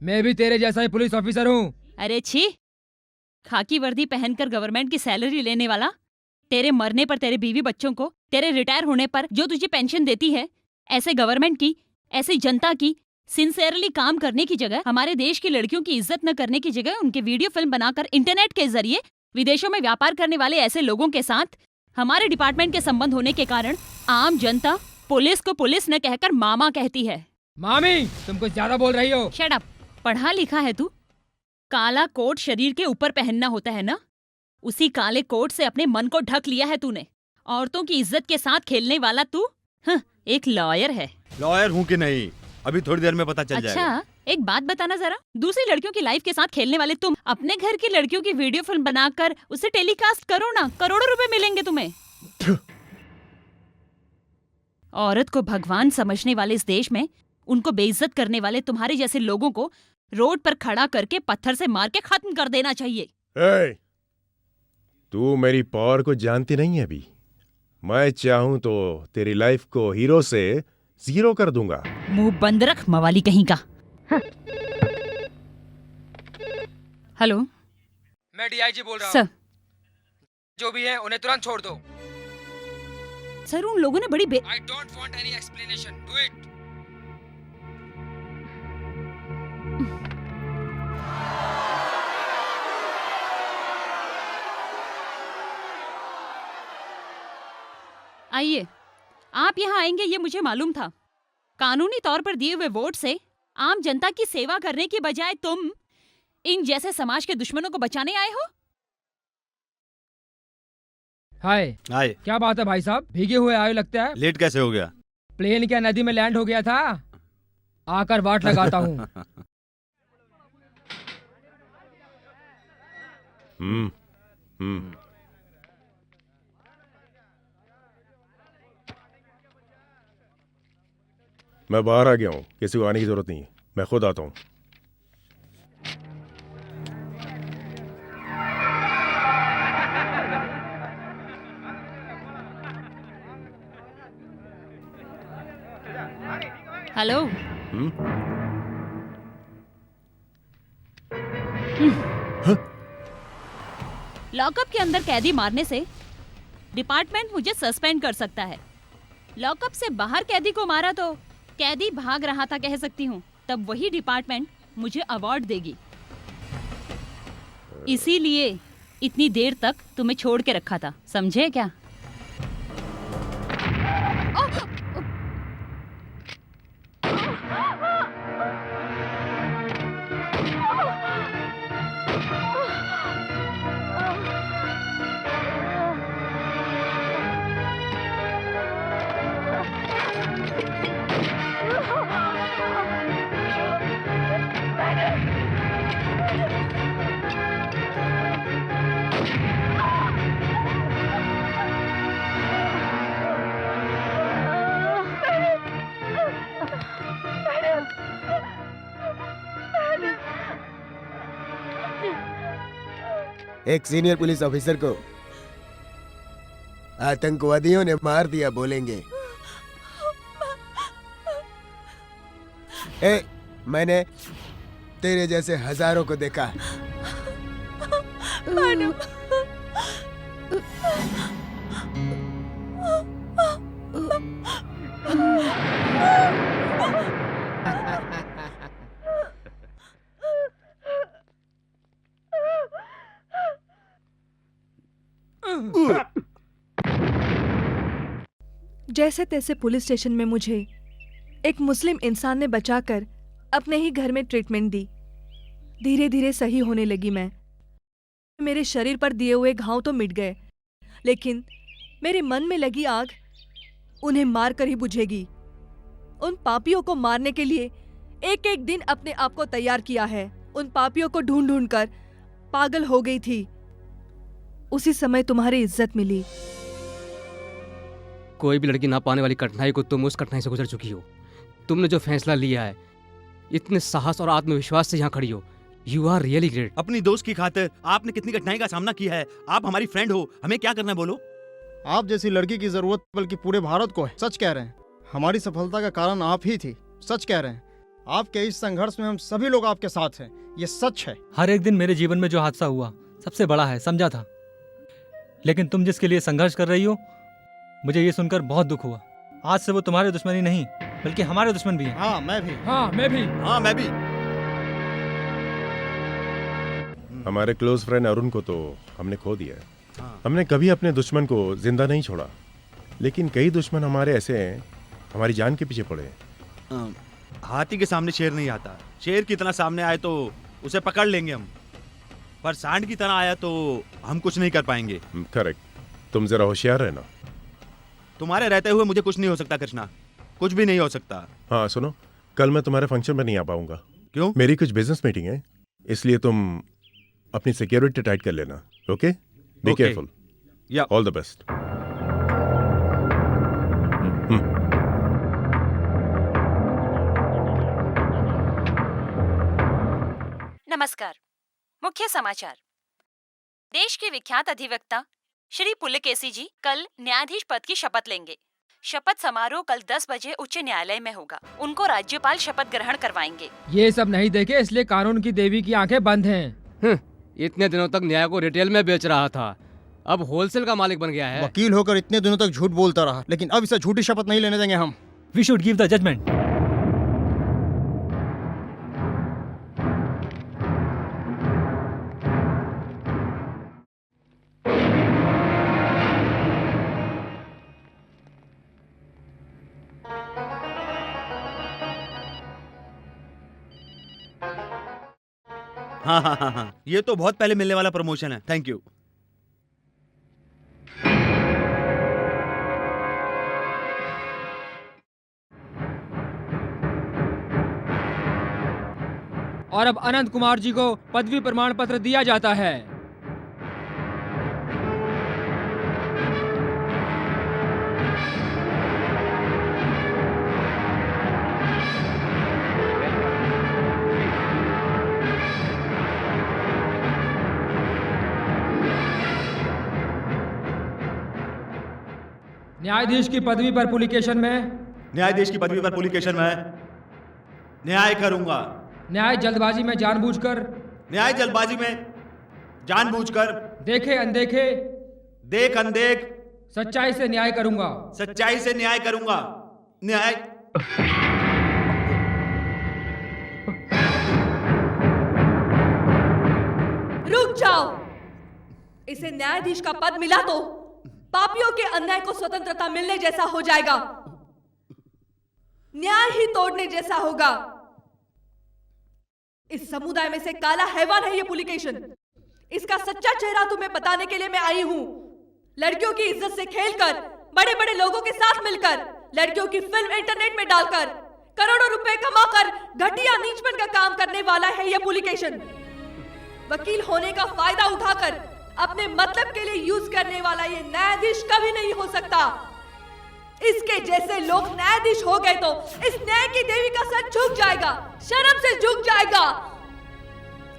मैं भी तेरे जैसा ही पुलिस ऑफिसर हूँ। अरे छी, खाकी वर्दी पहनकर गवर्नमेंट की सैलरी लेने वाला, तेरे मरने पर तेरे बीवी बच्चों को, तेरे रिटायर होने पर जो तुझे पेंशन देती है, ऐसे गवर्नमेंट की, ऐसी जनता की सिंसियरली काम करने की जगह, हमारे देश की लड़कियों की इज्जत न करने की जगह उनके वीडियो फिल्म बनाकर इंटरनेट के जरिए विदेशों में व्यापार करने वाले ऐसे लोगों के साथ हमारे डिपार्टमेंट के संबंध होने के कारण आम जनता पुलिस को पुलिस न कहकर मामा कहती है। मामी, तुम कुछ ज्यादा बोल रही हो। Shut up. पढ़ा लिखा है तू? काला कोट शरीर के ऊपर पहनना होता है ना, उसी काले कोट से अपने मन को ढक लिया है तूने। औरतों की इज्जत के साथ खेलने वाला तू एक लॉयर है। लॉयर हूँ कि नहीं, अभी थोड़ी देर में पता चल जाएगा। अच्छा, एक बात बताना जरा, दूसरी लड़कियों की लाइफ के साथ खेलने वाले तुम अपने घर की लड़कियों की वीडियो फिल्म बनाकर उसे टेलीकास्ट करो ना, करोड़ों रुपए मिलेंगे तुम्हें। औरत को भगवान समझने वाले इस देश में उनको बेइज्जत करने वाले तुम्हारे जैसे लोगों को रोड पर खड़ा करके पत्थर से मार के खत्म कर देना चाहिए। तू मेरी पावर को जानती नहीं है अभी। मैं चाहूं तो तेरी लाइफ को हीरो से जीरो कर दूंगा। मुंह बंद रख मवाली कहीं का। हेलो, मैं डीआईजी बोल रहा हूँ। जो भी है उन्हें तुरंत छोड़ दो। सर, उन लोगों ने बड़ी I don't want any explanation. Do it. आइए, आप यहाँ आएंगे ये मुझे मालूम था। कानूनी तौर पर दिए हुए वोट से आम जनता की सेवा करने की बजाय तुम इन जैसे समाज के दुश्मनों को बचाने आए हो। हाय। क्या बात है भाई साहब, भीगे हुए आए लगता है। लेट कैसे हो गया? प्लेन क्या नदी में लैंड हो गया था? आकर वाट लगाता हूँ। मैं बाहर आ गया हूँ, किसी को आने की जरूरत नहीं है, मैं खुद आता हूँ। हेलो। लॉकअप के अंदर कैदी मारने से डिपार्टमेंट मुझे सस्पेंड कर सकता है। लॉकअप से बाहर कैदी को मारा तो कैदी भाग रहा था कह सकती हूँ, तब वही डिपार्टमेंट मुझे अवार्ड देगी। इसीलिए इतनी देर तक तुम्हें छोड़ के रखा था, समझे क्या? एक सीनियर पुलिस ऑफिसर को आतंकवादियों ने मार दिया बोलेंगे। मैंने तेरे जैसे हजारों को देखा। मैडम, जैसे तैसे पुलिस स्टेशन में मुझे एक मुस्लिम इंसान ने बचाकर अपने ही घर में ट्रीटमेंट दी। धीरे धीरे सही होने लगी मैं। मेरे शरीर पर दिए हुए घाव तो मिट गए, लेकिन मेरे मन में लगी आग उन्हें मारकर ही बुझेगी। उन पापियों को मारने के लिए एक एक दिन अपने आप को तैयार किया है। उन पापियों को ढूंढ ढूंढ कर पागल हो गई थी। उसी समय तुम्हारी इज्जत मिली। कोई भी लड़की ना पाने वाली कठिनाई को तुम उस कठिनाई से गुजर चुकी हो। तुमने जो फैसला लिया है, इतने साहस और आत्मविश्वास से यहाँ खड़ी हो, यू आर रियली ग्रेट। अपनी दोस्त की खातिर आपने कितनी कठिनाई का सामना किया है। आप हमारी फ्रेंड हो, हमें क्या करना है बोलो। आप जैसी लड़की की जरूरत बल्कि पूरे भारत को है। सच कह रहे हैं, हमारी सफलता का कारण आप ही थी। सच कह रहे हैं, आपके इस संघर्ष में हम सभी लोग आपके साथ हैं, ये सच है। हर एक दिन मेरे जीवन में जो हादसा हुआ सबसे बड़ा है, समझा था। लेकिन तुम जिसके लिए संघर्ष कर रही हो, मुझे ये सुनकर बहुत दुख हुआ। आज से वो तुम्हारे दुश्मन ही नहीं बल्कि हमारे दुश्मन भी हैं। हाँ मैं भी। हाँ मैं भी। हाँ मैं भी। हमारे क्लोज फ्रेंड अरुण को तो हमने खो दिया है। हमने कभी अपने दुश्मन को जिंदा नहीं छोड़ा, लेकिन कई दुश्मन हमारे ऐसे हैं, हमारी जान के पीछे पड़े हैं। हाथी के सामने शेर नहीं आता। शेर की तरह सामने आए तो उसे पकड़ लेंगे हम, पर सांड की तरह आया तो हम कुछ नहीं कर पाएंगे। करेक्ट। तुम जरा होशियार रहना। तुम्हारे रहते हुए मुझे कुछ नहीं हो सकता कृष्णा, कुछ भी नहीं हो सकता। हाँ सुनो, कल मैं तुम्हारे फंक्शन में नहीं आ पाऊंगा। क्यों? मेरी कुछ बिजनेस मीटिंग है, इसलिए तुम अपनी सिक्योरिटी टाइट कर लेना। ओके? Be careful. या ऑल द बेस्ट। नमस्कार। मुख्य समाचार। देश के विख्यात अधिवक्ता श्री पुलकेशी जी कल न्यायाधीश पद की शपथ लेंगे। शपथ समारोह कल 10 बजे उच्च न्यायालय में होगा। उनको राज्यपाल शपथ ग्रहण करवाएंगे। ये सब नहीं देखे इसलिए कानून की देवी की आंखें बंद हैं। इतने दिनों तक न्याय को रिटेल में बेच रहा था, अब होलसेल का मालिक बन गया है। वकील होकर इतने दिनों तक झूठ बोलता रहा, लेकिन अब इसे झूठी शपथ नहीं लेने देंगे हम। We should give the judgement. हाँ हाँ हाँ हाँ, ये तो बहुत पहले मिलने वाला प्रमोशन है। Thank you. और अब अनंत कुमार जी को पदवी प्रमाण पत्र दिया जाता है। न्यायाधीश की पदवी पर पुलिकेशन में न्यायाधीश की पदवी पर पुलिकेशन में न्याय करूंगा। न्याय जल्दबाजी में जानबूझकर न्याय जल्दबाजी में जानबूझकर देखे अनदेखे देख अनदेख सच्चाई से न्याय करूंगा। सच्चाई से न्याय करूंगा। न्याय रुक जाओ। इसे न्यायाधीश का पद मिला तो पापियों के अन्याय को स्वतंत्रता मिलने जैसा हो जाएगा, न्याय ही तोड़ने जैसा होगा। इस समुदाय में से काला हैवान है ये पुलिकेशन। इसका सच्चा चेहरा तुम्हें बताने के लिए मैं आई हूं। लड़कियों की इज्जत से खेलकर, बड़े बड़े लोगों के साथ मिलकर, लड़कियों की फिल्म इंटरनेट में डालकर, करोड़ों रुपए कमाकर घटिया नीचपन का काम करने वाला है यह पुलिकेशन। वकील होने का फायदा उठाकर अपने मतलब के लिए यूज करने वाला ये न्यायाधीश कभी नहीं हो सकता। इसके जैसे लोग न्यायाधीश हो गए तो इस न्याय की देवी का सर झुक जाएगा, शर्म से झुक जाएगा।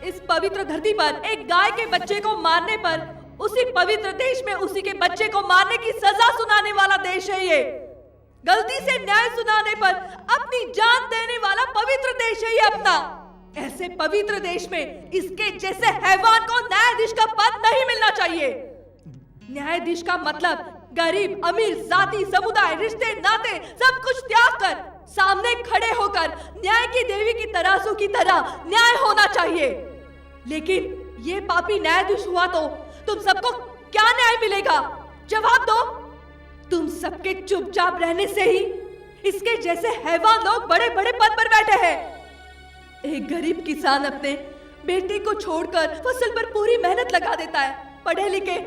इस पवित्र धरती पर एक गाय के बच्चे को मारने पर उसी पवित्र देश में उसी के बच्चे को मारने की सजा सुनाने वाला देश है ये। गलती से न्याय सुनाने पर अपनी जान देने वाला पवित्र देश है ये अपना। ऐसे पवित्र देश में इसके जैसे हैवान को न्यायाधीश का पद नहीं मिलना चाहिए। न्यायाधीश का मतलब गरीब अमीर जाति समुदाय रिश्ते नाते सब कुछ त्याग कर सामने खड़े होकर न्याय की देवी की तराजू की तरह न्याय होना चाहिए। लेकिन ये पापी न्यायाधीश हुआ तो तुम सबको क्या न्याय मिलेगा? जवाब दो। तुम सबके चुपचाप रहने से ही इसके जैसे हैवान लोग बड़े बड़े पद पर बैठे हैं। एक गरीब किसान अपने बेटे को छोड़कर फसल पर पूरी मेहनत लगा देता है। पढ़े लिखे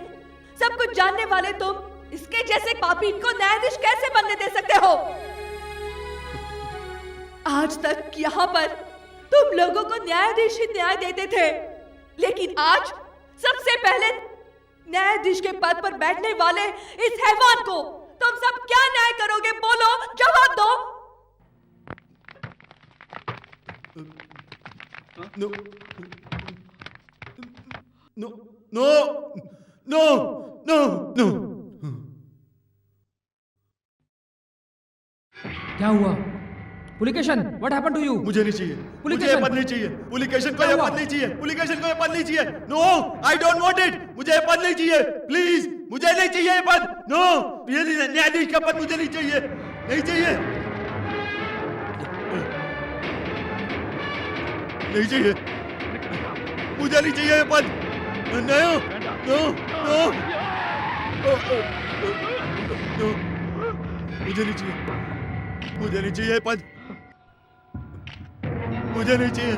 सब कुछ जानने वाले तुम इसके जैसे पापी को न्यायाधीश कैसे बनने दे सकते हो? आज तक यहाँ पर तुम लोगों को न्यायाधीश ही न्याय देते थे, लेकिन आज सबसे पहले न्यायाधीश के पद पर बैठने वाले इस हैवान को तुम सब क्या न्याय करोगे? बोलो, जवाब दो। No no no no no no. क्या हुआ? पुलिकेशन, व्हाट हैपेंड टू यू? मुझे नहीं चाहिए, मुझे ये पद नहीं चाहिए। पुलिकेशन को ये पद नहीं चाहिए, पुलिकेशन को ये पद नहीं चाहिए। No, I don't want it. मुझे ये पद नहीं चाहिए, प्लीज मुझे नहीं चाहिए ये पद। नो, ये न्यायाधीश का पद मुझे नहीं चाहिए, नहीं चाहिए, नहीं चाहिए, मुझे नहीं चाहिए ये पद। नो नो नो नो, मुझे नहीं चाहिए, मुझे नहीं चाहिए ये पद, मुझे नहीं चाहिए।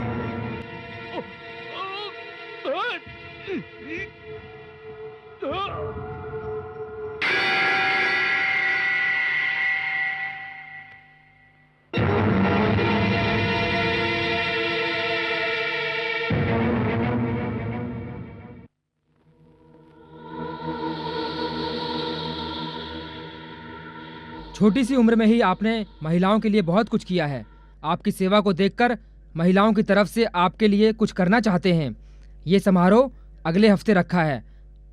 छोटी सी उम्र में ही आपने महिलाओं के लिए बहुत कुछ किया है। आपकी सेवा को देखकर महिलाओं की तरफ से आपके लिए कुछ करना चाहते हैं। ये समारोह अगले हफ्ते रखा है,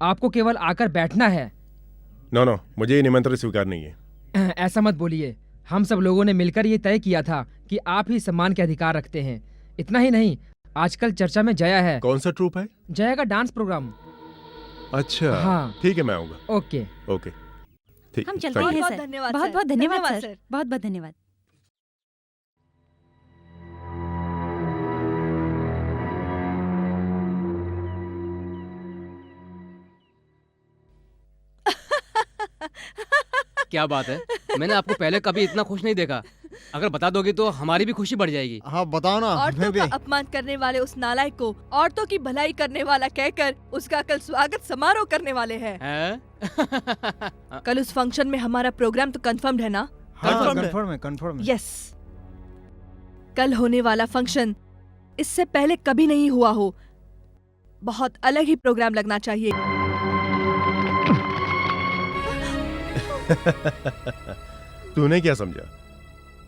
आपको केवल आकर बैठना है। नो नो, मुझे ये निमंत्रण स्वीकार नहीं है। ऐसा मत बोलिए, हम सब लोगों ने मिलकर ये तय किया था कि आप ही सम्मान के अधिकार रखते हैं। इतना ही नहीं, आजकल चर्चा में जया है। कौन सा ट्रूप है? जया का डांस प्रोग्राम। अच्छा हाँ ठीक है, मैं आऊंगा। ओके ओके ठीक। हम चलते हैं सर। बहुत बहुत धन्यवाद सर, बहुत बहुत धन्यवाद। क्या बात है, मैंने आपको पहले कभी इतना खुश नहीं देखा। अगर बता दोगे तो हमारी भी खुशी बढ़ जाएगी। हाँ बताओ ना। औरतों का अपमान करने वाले उस नालायक को औरतों की भलाई करने वाला कहकर उसका कल स्वागत समारोह करने वाले हैं। कल उस फंक्शन में हमारा प्रोग्राम तो कंफर्म्ड है ना? कंफर्म है। यस, कल होने वाला फंक्शन इससे पहले कभी नहीं हुआ हो। बहुत अलग ही प्रोग्राम लगना चाहिए। तूने क्या समझा?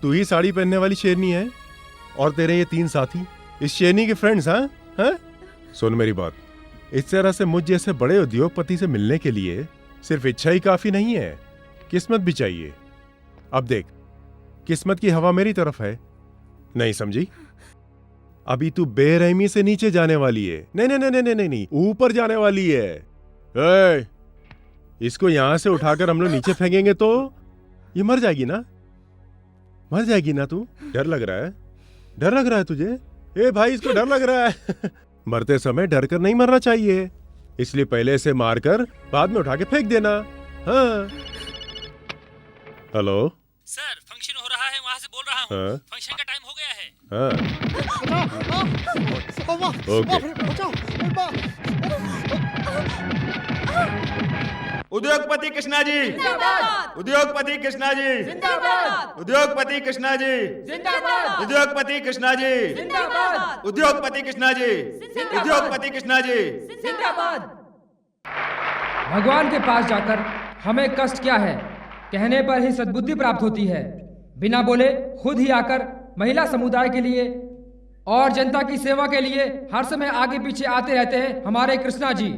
तू ही साड़ी पहनने वाली शेरनी है और तेरे ये 3 साथी इस शेरनी के फ्रेंड्स। हाँ हाँ, सुन मेरी बात, इस तरह से मुझ जैसे बड़े उद्योगपति से मिलने के लिए सिर्फ इच्छा ही काफी नहीं है, किस्मत भी चाहिए। अब देख, किस्मत की हवा मेरी तरफ है, नहीं समझी? अभी तू बेरहमी से नीचे जाने वाली है। नहीं नहीं नहीं नहीं नहीं नहीं, ऊपर जाने वाली है। ए, इसको यहां से उठाकर हम लोग नीचे फेंकेंगे तो ये मर जाएगी ना, मर जाएगी ना। तू डर लग रहा है, डर लग रहा है तुझे? ए भाई, इसको डर लग रहा है। मरते समय डर कर नहीं मरना चाहिए, इसलिए पहले से मारकर बाद में उठा के फेंक देना। हाँ। हेलो सर, फंक्शन हो रहा है, वहाँ से बोल रहा हूँ। हाँ? फंक्शन का टाइम हो गया है। उद्योगपति कृष्णा जी, उद्योगपति कृष्णा जी, उद्योगपति कृष्णा जी, उद्योगपति कृष्णा जी, उद्योगपति कृष्णा जी, उद्योगपति कृष्णा जी। भगवान के पास जाकर हमें कष्ट क्या है, कहने पर ही सद्बुद्धि प्राप्त होती है। बिना बोले खुद ही आकर महिला समुदाय के लिए और जनता की सेवा के लिए हर समय आगे पीछे आते रहते हैं हमारे कृष्णा जी।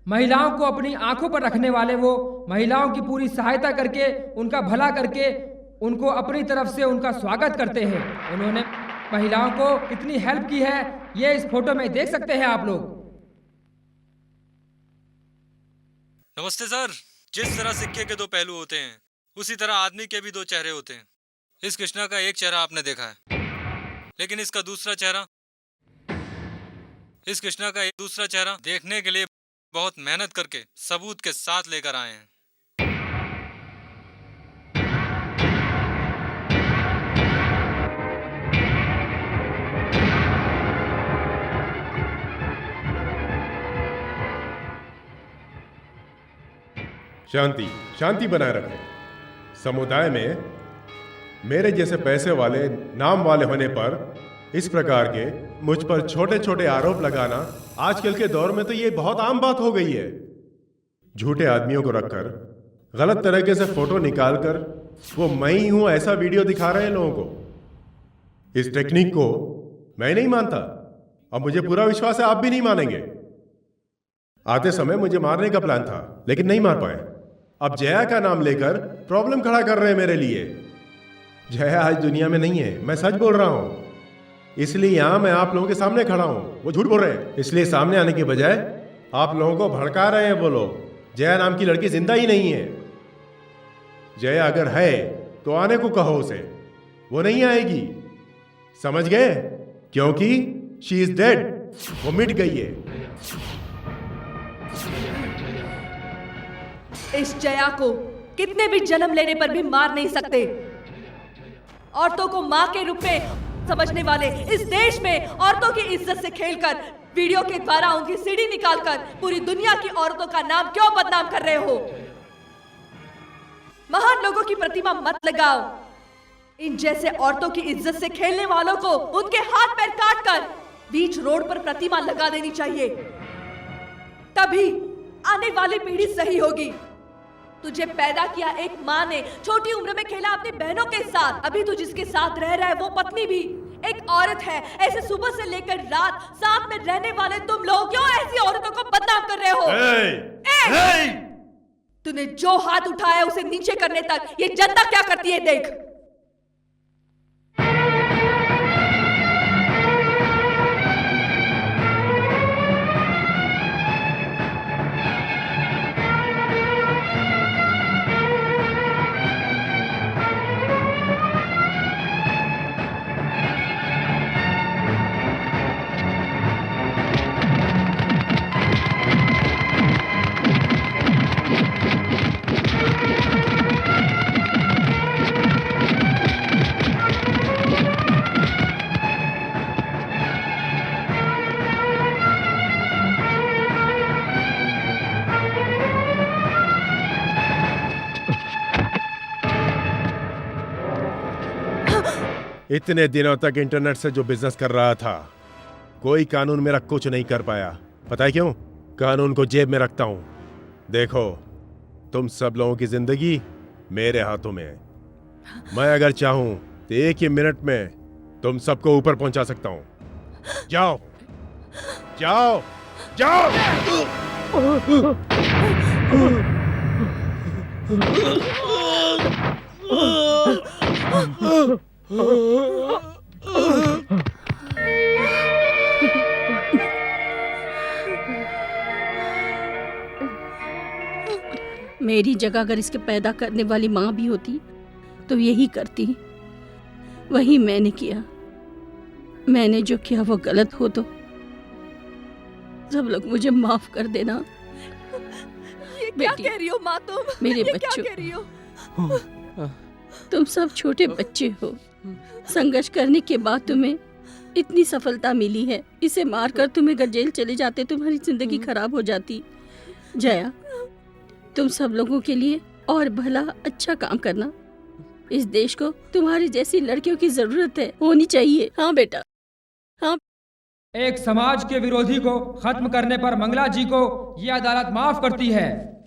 महिलाओं को अपनी आंखों पर रखने वाले वो, महिलाओं की पूरी सहायता करके, उनका भला करके, उनको अपनी तरफ से उनका स्वागत करते हैं। उन्होंने महिलाओं को कितनी हेल्प की है ये इस फोटो में देख सकते हैं आप लोग। नमस्ते सर। जिस तरह सिक्के के दो पहलू होते हैं, उसी तरह आदमी के भी दो चेहरे होते हैं। इस कृष्णा का एक चेहरा आपने देखा है, लेकिन इसका दूसरा चेहरा, इस कृष्णा का दूसरा चेहरा देखने के लिए बहुत मेहनत करके सबूत के साथ लेकर आए हैं। शांति शांति बनाए रखें। समुदाय में मेरे जैसे पैसे वाले, नाम वाले होने पर इस प्रकार के मुझ पर छोटे छोटे आरोप लगाना आजकल के दौर में तो ये बहुत आम बात हो गई है। झूठे आदमियों को रखकर गलत तरीके से फोटो निकालकर वो मैं ही हूं ऐसा वीडियो दिखा रहे हैं लोगों को। इस टेक्निक को मैं नहीं मानता और मुझे पूरा विश्वास है आप भी नहीं मानेंगे। आते समय मुझे मारने का प्लान था लेकिन नहीं मार पाए। अब जया का नाम लेकर प्रॉब्लम खड़ा कर रहे हैं मेरे लिए। जया आज दुनिया में नहीं है, मैं सच बोल रहा हूं। इसलिए यहां मैं आप लोगों के सामने खड़ा हूं। वो झूठ बोल रहे हैं, इसलिए सामने आने के बजाय आप लोगों को भड़का रहे हैं। वो लोग, जया नाम की लड़की जिंदा ही नहीं है। जया अगर है तो आने को कहो उसे, वो नहीं आएगी, समझ गए? क्योंकि शी इज डेड, वो मिट गई है। इस जया को कितने भी जन्म लेने पर भी मार नहीं सकते। औरतों को माँ के रूप में समझने वाले इस देश में औरतों की इज्जत से खेलकर, वीडियो के द्वारा उनकी सीढ़ी निकालकर पूरी दुनिया की औरतों का नाम क्यों बदनाम कर रहे हो? महान लोगों की प्रतिमा मत लगाओ। इन जैसे औरतों की इज्जत से खेलने वालों को उनके हाथ पैर काट कर बीच रोड पर प्रतिमा लगा देनी चाहिए। तभी आने वाली पीढ़ी सही होगी। तुझे पैदा किया एक माँ ने, छोटी उम्र में खेला अपनी बहनों के साथ। अभी तू जिसके साथ रह रहा है वो पत्नी भी एक औरत है। ऐसे सुबह से लेकर रात साथ में रहने वाले तुम लोग क्यों ऐसी औरतों को बदनाम कर रहे हो? तूने जो हाथ उठाया उसे नीचे करने तक ये जनता क्या करती है देख। इतने दिनों तक इंटरनेट से जो बिजनेस कर रहा था, कोई कानून मेरा कुछ नहीं कर पाया। पता है क्यों? कानून को जेब में रखता हूं। देखो, तुम सब लोगों की जिंदगी मेरे हाथों में है। मैं अगर चाहूं तो एक ही मिनट में तुम सबको ऊपर पहुंचा सकता हूं। जाओ जाओ जाओ। मेरी जगह अगर इसके पैदा करने वाली माँ भी होती तो यही करती। वही मैंने किया। मैंने जो किया वो गलत हो तो सब लोग मुझे माफ कर देना। ये क्या कह रही हो माँ तुम? मेरे ये बच्चों, क्या कह रही हो? तुम सब छोटे बच्चे हो। संघर्ष करने के बाद तुम्हें इतनी सफलता मिली है। इसे मारकर तुम अगर जेल चले जाते तुम्हारी जिंदगी खराब हो जाती। जया, तुम सब लोगों के लिए और भला अच्छा काम करना। इस देश को तुम्हारी जैसी लड़कियों की जरूरत है, होनी चाहिए। हाँ बेटा, हाँ। एक समाज के विरोधी को खत्म करने पर मंगला जी को ये अदालत माफ करती है।